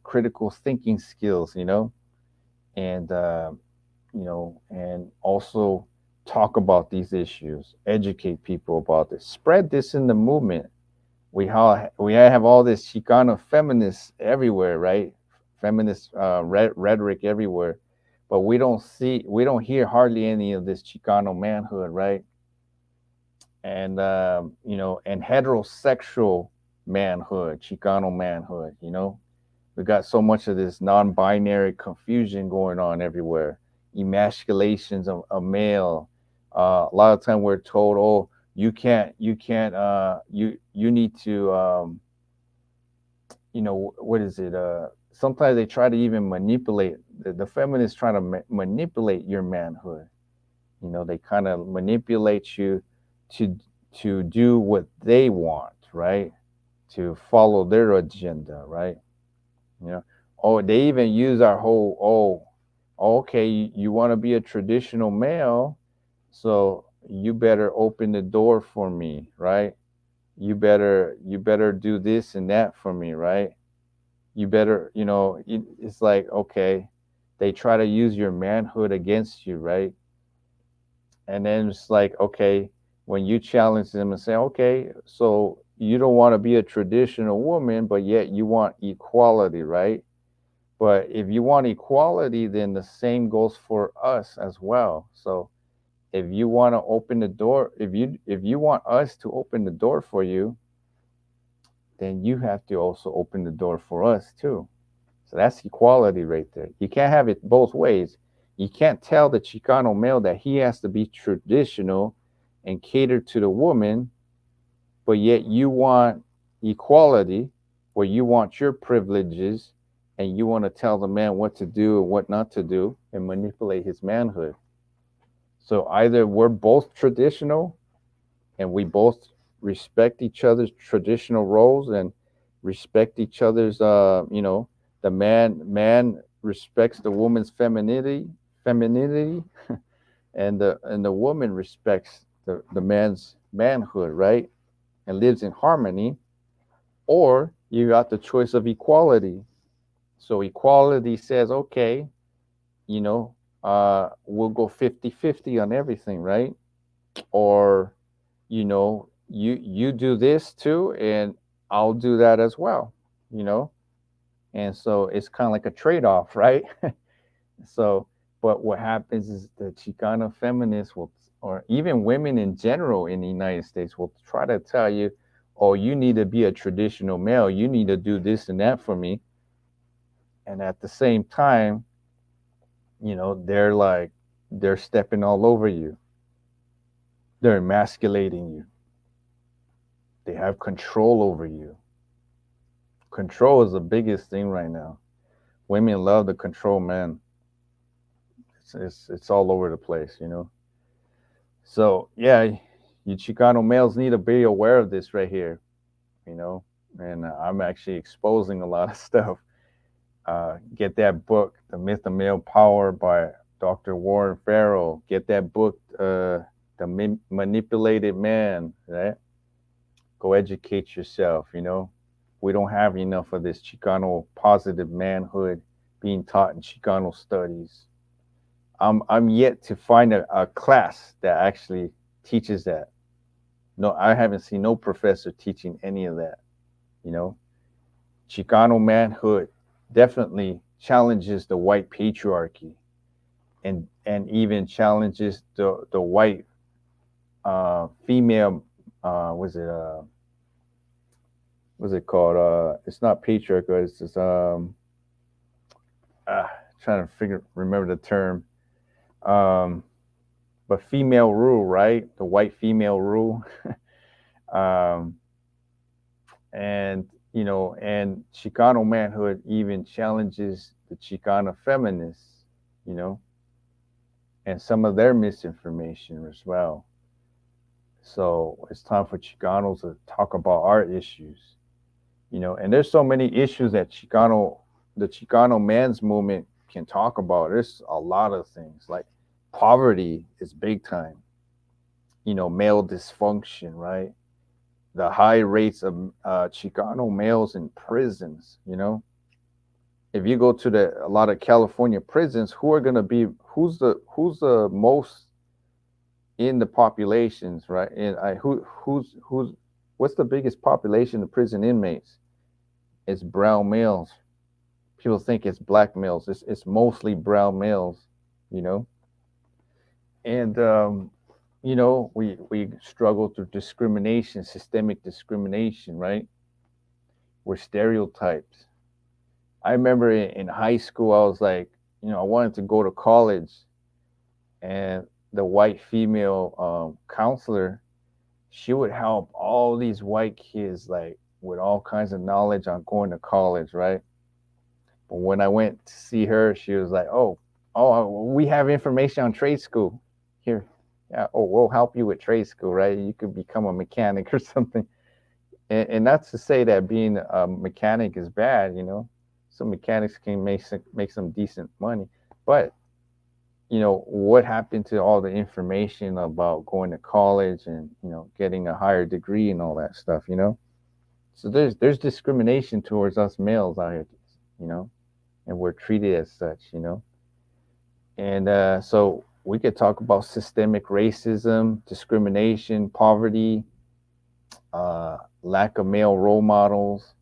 critical thinking skills. And and also talk about these issues, educate people about this, spread this in the movement. We have all this Chicano feminists everywhere, right? Feminist rhetoric everywhere, but we don't hear hardly any of this Chicano manhood, right? And and heterosexual manhood, Chicano manhood. We got so much of this non-binary confusion going on everywhere. Emasculations of a male. A lot of time we're told, "Oh, you can't, you need to, what is it? Sometimes they try to even manipulate the feminists try to manipulate your manhood. They kind of manipulate you to do what they want, right? To follow their agenda, right? You know, oh, they even use our whole, okay, you want to be a traditional male, so you better open the door for me, right? You better do this and that for me, right? You better, it's like, okay, they try to use your manhood against you, right? And then it's like, okay, when you challenge them and say, okay, so you don't want to be a traditional woman, but yet you want equality, right? But if you want equality, then the same goes for us as well. So if you want to open the door, if you want us to open the door for you, then you have to also open the door for us too. So that's equality right there. You can't have it both ways. You can't tell the Chicano male that he has to be traditional and cater to the woman, but yet you want equality, where you want your privileges and you want to tell the man what to do and what not to do and manipulate his manhood. So either we're both traditional and we both respect each other's traditional roles and respect each other's the man respects the woman's femininity and the woman respects the man's manhood, right? And lives in harmony. Or you got the choice of equality. So equality says, okay, you know, we'll go 50-50 on everything, right? Or you do this too and I'll do that as well, you know. And so it's kind of like a trade-off, right? So but what happens is the Chicano feminists will, or even women in general in the United States, will try to tell you, oh, you need to be a traditional male, you need to do this and that for me. And at the same time, they're stepping all over you, they're emasculating you, they have control over you. Control is the biggest thing right now. Women love to control men. It's all over the place, you know. So yeah, you Chicano males need to be aware of this right here, you know. And I'm actually exposing a lot of stuff. Get that book, The Myth of Male Power by Dr. Warren Farrell. Get that book, The Manipulated Man, right? Go educate yourself, you know. We don't have enough of this Chicano positive manhood being taught in Chicano studies. I'm yet to find a class that actually teaches that. No, I haven't seen no professor teaching any of that. You know, Chicano manhood definitely challenges the white patriarchy, and even challenges the white female. Was it called? It's not patriarchy. It's just trying to remember the term. Um, but female rule, right? The white female rule. um, and and Chicano manhood even challenges the Chicano feminists, you know, and some of their misinformation as well. So it's time for Chicanos to talk about our issues, you know. And there's so many issues that the Chicano man's movement can talk about. There's a lot of things like poverty is big time, you know, male dysfunction, right? The high rates of Chicano males in prisons. You know, if you go to a lot of California prisons, who's the most in the populations, right? And who's what's the biggest population of prison inmates? It's brown males. People think it's black males. It's mostly brown males. You know, and we struggle through discrimination, systemic discrimination, right? We're stereotypes. I remember in high school, I was like, I wanted to go to college, and the white female counselor, she would help all these white kids like with all kinds of knowledge on going to college, right? But when I went to see her, she was like, "Oh, we have information on trade school here. Yeah, oh, we'll help you with trade school, right? You could become a mechanic or something." And not to say that being a mechanic is bad, you know. Some mechanics can make some decent money, but what happened to all the information about going to college and getting a higher degree and all that stuff, you know? So there's discrimination towards us males out here, you know, and we're treated as such, you know. And so we could talk about systemic racism, discrimination, poverty, lack of male role models,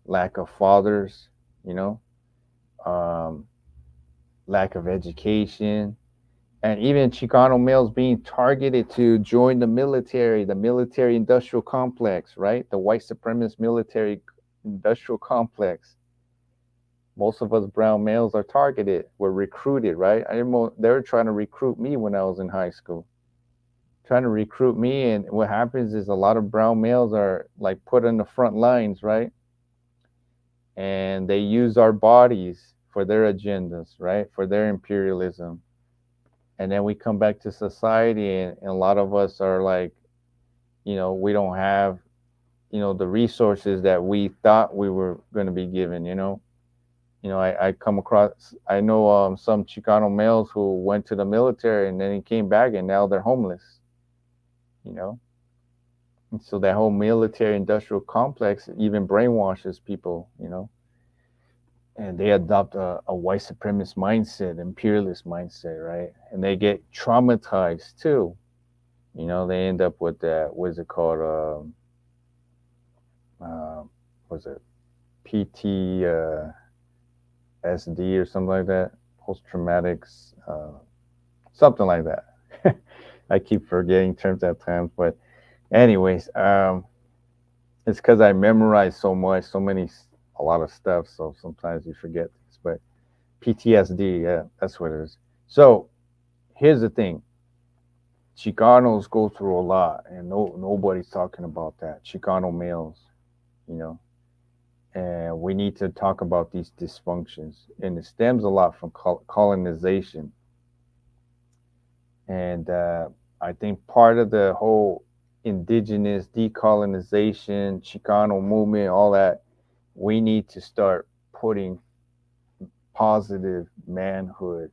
lack of fathers, you know, um, lack of education, And even Chicano males being targeted to join the military industrial complex, right? The white supremacist military industrial complex. Most of us brown males are targeted. We're recruited, right? They were trying to recruit me when I was in high school, trying to recruit me. And what happens is a lot of brown males are like put in the front lines, right? And they use our bodies for their agendas, right? For their imperialism. And then we come back to society, and a lot of us are like, we don't have, the resources that we thought we were going to be given, I come across, I know some Chicano males who went to the military and then he came back and now they're homeless, you know. And so that whole military industrial complex even brainwashes people, and they adopt a white supremacist mindset, imperialist mindset, right? And they get traumatized too. They end up with that. What's it called? Was it PT? SD or something like that, post traumatic, something like that. I keep forgetting terms at times, but anyways, it's because I memorize so much, a lot of stuff. So sometimes you forget things. But PTSD, yeah, that's what it is. So here's the thing: Chicanos go through a lot, and nobody's talking about that. Chicano males, you know, and we need to talk about these dysfunctions, and it stems a lot from colonization. And I think part of the whole indigenous decolonization, Chicano movement, all that, we need to start putting positive manhood,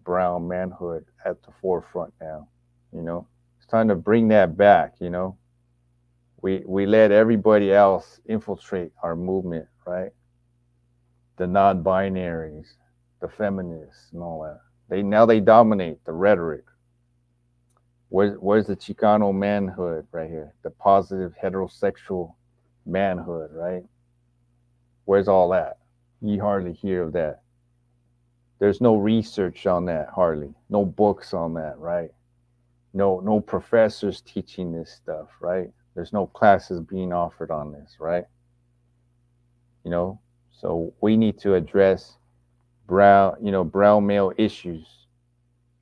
brown manhood at the forefront now. It's time to bring that back. We let everybody else infiltrate our movement, right? The non-binaries, the feminists, and all that. They dominate the rhetoric. Where's the Chicano manhood right here? The positive heterosexual manhood, right? Where's all that? You hardly hear of that. There's no research on that, hardly. No books on that, right? No professors teaching this stuff, right? There's no classes being offered on this, right? So we need to address brown male issues,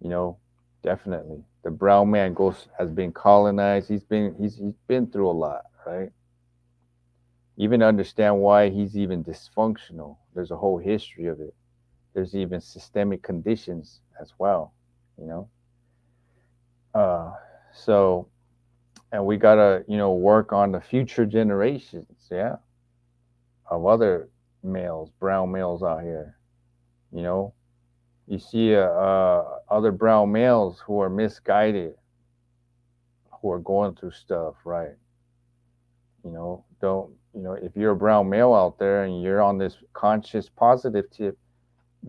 you know, definitely. The brown man has been colonized. He's been through a lot, right? Even to understand why he's even dysfunctional. There's a whole history of it. There's even systemic conditions as well, you know. Uh, so, and we gotta, work on the future generations, yeah, of other males, brown males out here. You know, you see other brown males who are misguided, who are going through stuff, right? Don't, if you're a brown male out there and you're on this conscious positive tip,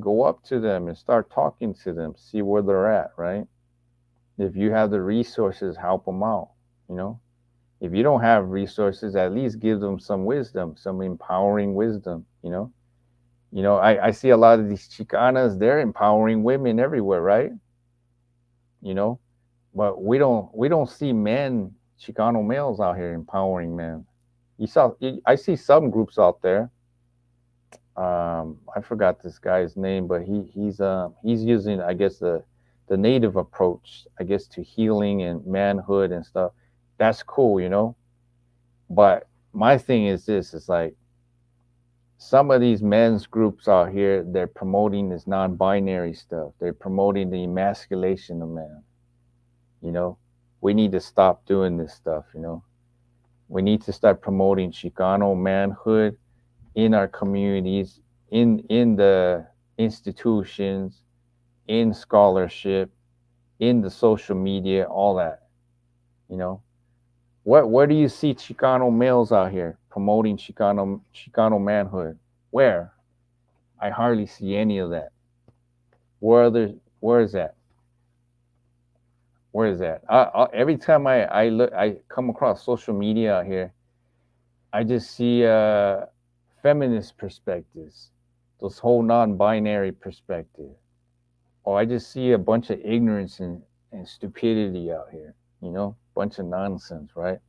go up to them and start talking to them, see where they're at, right? If you have the resources, help them out, you know? If you don't have resources, at least give them some wisdom, some empowering wisdom, I see a lot of these Chicanas, they're empowering women everywhere, right? You know, but we don't see men, Chicano males out here empowering men. I see some groups out there. I forgot this guy's name, but he's using, I guess, the native approach, I guess, to healing and manhood and stuff. That's cool, But my thing is this: it's like some of these men's groups out here, they're promoting this non-binary stuff. They're promoting the emasculation of man. You know, we need to stop doing this stuff. We need to start promoting Chicano manhood in our communities, in the institutions, in scholarship, in the social media, all that. You know, where do you see Chicano males out here promoting Chicano manhood? Where? I hardly see any of that. Where is that? Where is that? Every time I come across social media out here, I just see feminist perspectives, those whole non-binary perspective. or I just see a bunch of ignorance and stupidity out here, bunch of nonsense, right?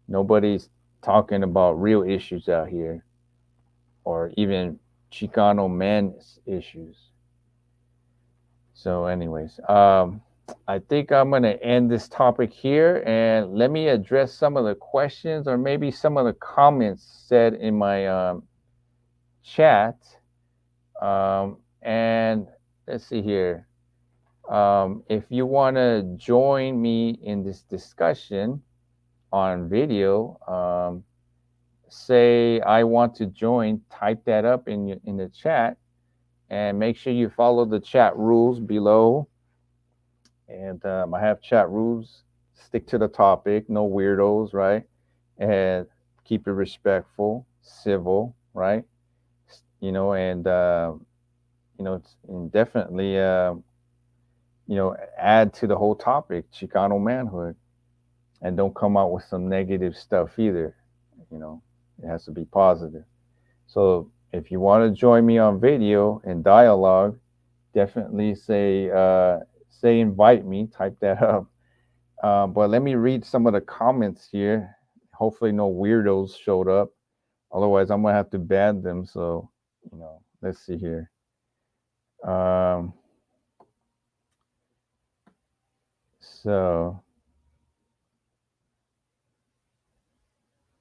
Nobody's talking about real issues out here, or even Chicano men's issues. So, anyways, I think I'm going to end this topic here and let me address some of the questions or maybe some of the comments said in my chat. And let's see here. If you want to join me in this discussion on video, say I want to join, type that up in the chat, and make sure you follow the chat rules below. And I have chat rules. Stick to the topic. No weirdos, right? And keep it respectful, civil, right? And and definitely, add to the whole topic, Chicano manhood, and don't come out with some negative stuff either. It has to be positive. So if you want to join me on video and dialogue, definitely say invite me. Type that up. But let me read some of the comments here. Hopefully, no weirdos showed up. Otherwise, I'm gonna have to ban them. So, let's see here. Um, so,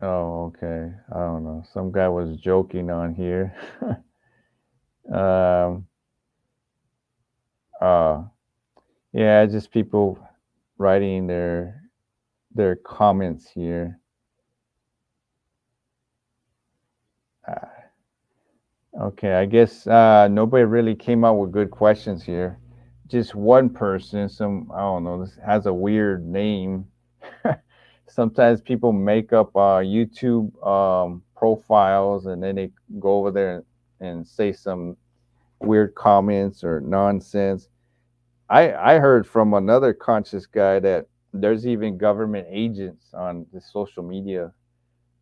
oh, okay. I don't know. Some guy was joking on here. um, uh, yeah, just people writing their comments here. Uh, Okay, I guess nobody really came out with good questions here. Just one person, I don't know, this has a weird name. Sometimes people make up YouTube profiles and then they go over there and say some weird comments or nonsense. I heard from another conscious guy that there's even government agents on the social media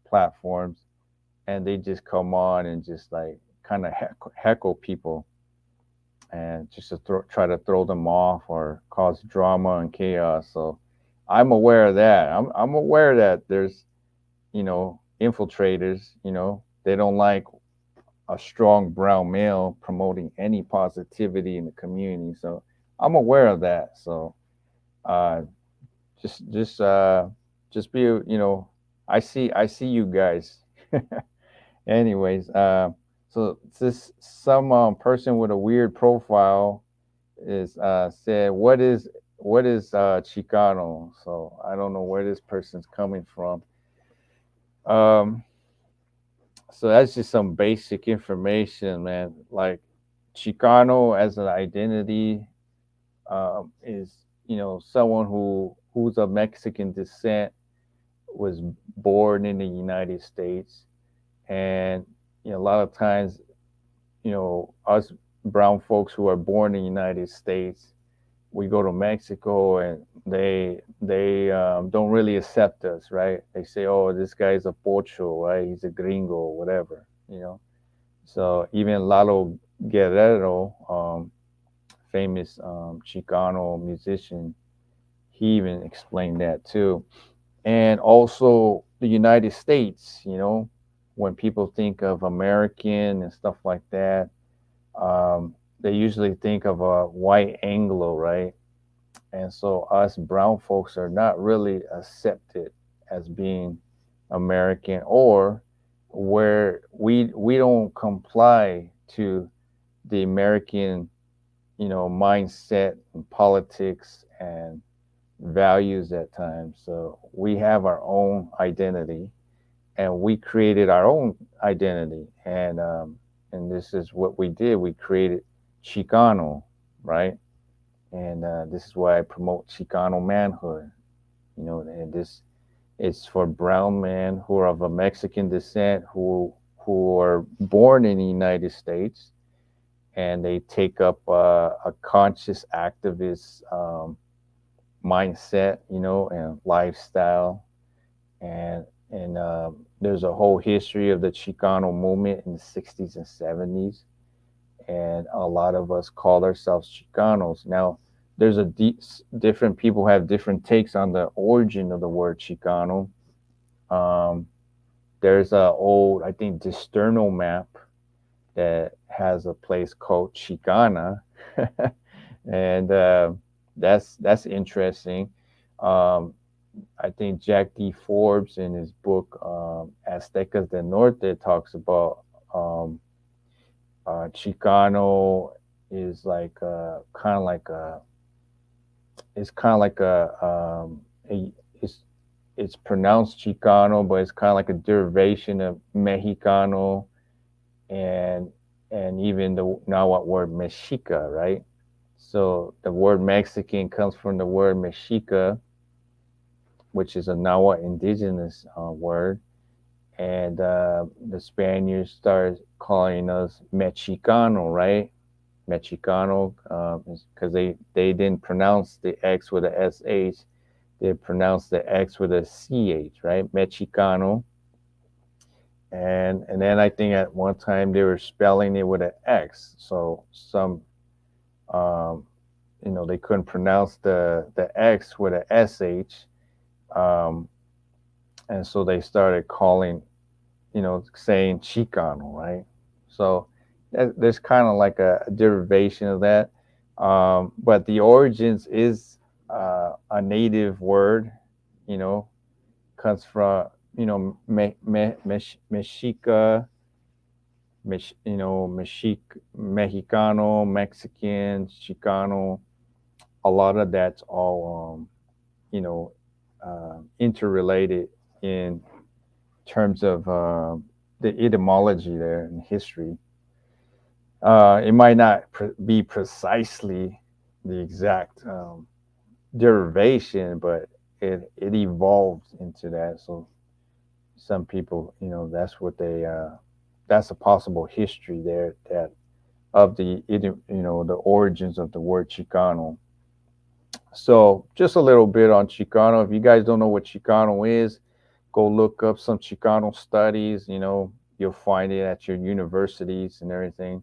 platforms, and they just come on and just like kind of heckle people and just to try to throw them off or cause drama and chaos. So I'm aware of that. I'm aware that there's infiltrators. They don't like a strong brown male promoting any positivity in the community. So I'm aware of that. So uh, just be I see you guys. Anyways, so this some person with a weird profile is said, what is Chicano? So I don't know where this person's coming from. Um, so that's just some basic information, man. Like Chicano as an identity is someone who's of Mexican descent, was born in the United States, and a lot of times us brown folks who are born in the United States, we go to Mexico and they don't really accept us, right? They say, "Oh, this guy's a pocho, right? He's a gringo, whatever." So even Lalo Guerrero, famous Chicano musician, he even explained that too. And also the United States, when people think of American and stuff like that, they usually think of a white Anglo, right? And so us brown folks are not really accepted as being American, or where we don't comply to the American, mindset and politics and values at times. So we have our own identity, and we created our own identity, and this is what we did. We created Chicano, right? And this is why I promote Chicano manhood. And this is for brown men who are of a Mexican descent, who are born in the United States, and they take up a conscious activist mindset, and lifestyle, and there's a whole history of the Chicano movement in the '60s and '70s, and a lot of us call ourselves Chicanos. Now, there's different people have different takes on the origin of the word Chicano. Um, there's a old, I think, Disterno map that has a place called Chicana, and that's interesting. Um, I think Jack D. Forbes in his book Aztecas del Norte talks about Chicano is like kind of like a it's kind of like a it's pronounced Chicano, but it's kind of like a derivation of Mexicano and even the Nahuatl word Mexica, right? So the word Mexican comes from the word Mexica, which is a Nahuatl indigenous word, and the Spaniards started calling us Mexicano, right? Mexicano, because they didn't pronounce the X with a SH, they pronounced the X with a CH, right? Mexicano. And then I think at one time they were spelling it with an X, so some um, they couldn't pronounce the X with a SH, um, and so they started calling saying Chicano, right? So there's kind of like a derivation of that. But the origins is a native word, you know, comes from, Mexica, Mexicano, Mexican, Chicano. A lot of that's all, interrelated in terms of the etymology there and history. It might not be precisely the exact derivation, but it evolved into that. So some people, that's a possible history there that of the origins of the word Chicano. So just a little bit on Chicano. If you guys don't know what Chicano is, go look up some Chicano studies. You'll find it at your universities and everything.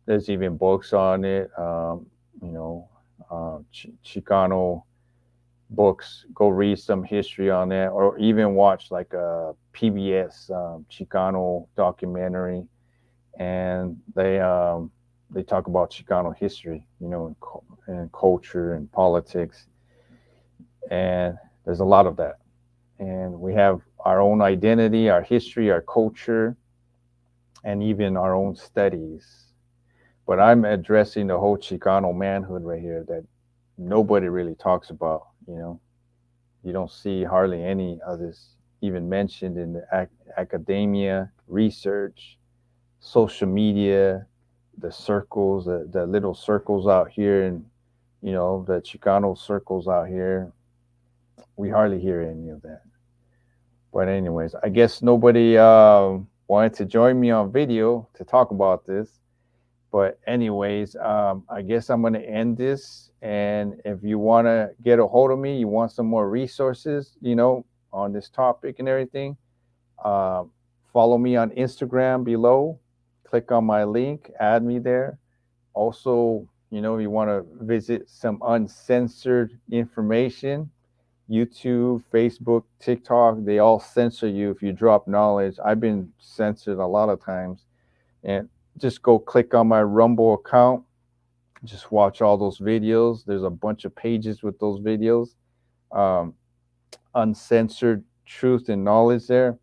There's even books on it. You know, Chicano books. Go read some history on that, or even watch like a PBS Chicano documentary, and they talk about Chicano history. And culture and politics, and there's a lot of that. And we have our own identity, our history, our culture, and even our own studies. But I'm addressing the whole Chicano manhood right here that nobody really talks about. You don't see hardly any of this even mentioned in the academia, research, social media, the circles, the little circles out here, and the Chicano circles out here. We hardly hear any of that. But anyways, I guess nobody wanted to join me on video to talk about this. But anyways, I guess I'm going to end this. And if you want to get a hold of me, you want some more resources, on this topic and everything, uh, follow me on Instagram below. Click on my link, add me there. Also, if you want to visit some uncensored information, YouTube, Facebook, TikTok, they all censor you if you drop knowledge. I've been censored a lot of times. And just go click on my Rumble account. Just watch all those videos. There's a bunch of pages with those videos. Um, Uncensored truth and knowledge there.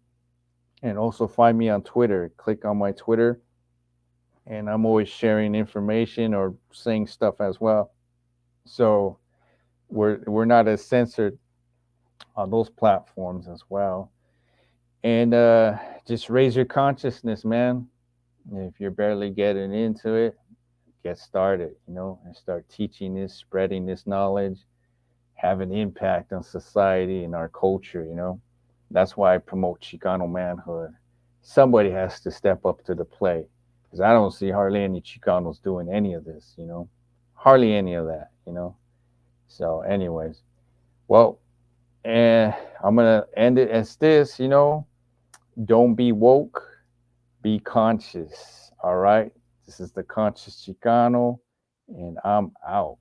And also find me on Twitter. Click on my Twitter. And I'm always sharing information or saying stuff as well. So we're not as censored on those platforms as well. And just raise your consciousness, man. If you're barely getting into it, get started, and start teaching this, spreading this knowledge, have an impact on society and our culture. That's why I promote Chicano manhood. Somebody has to step up to the plate because I don't see hardly any Chicanos doing any of this. Hardly any of that. So, anyways, well, and I'm going to end it as this. Don't be woke, be conscious. All right. This is the Conscious Chicano, and I'm out.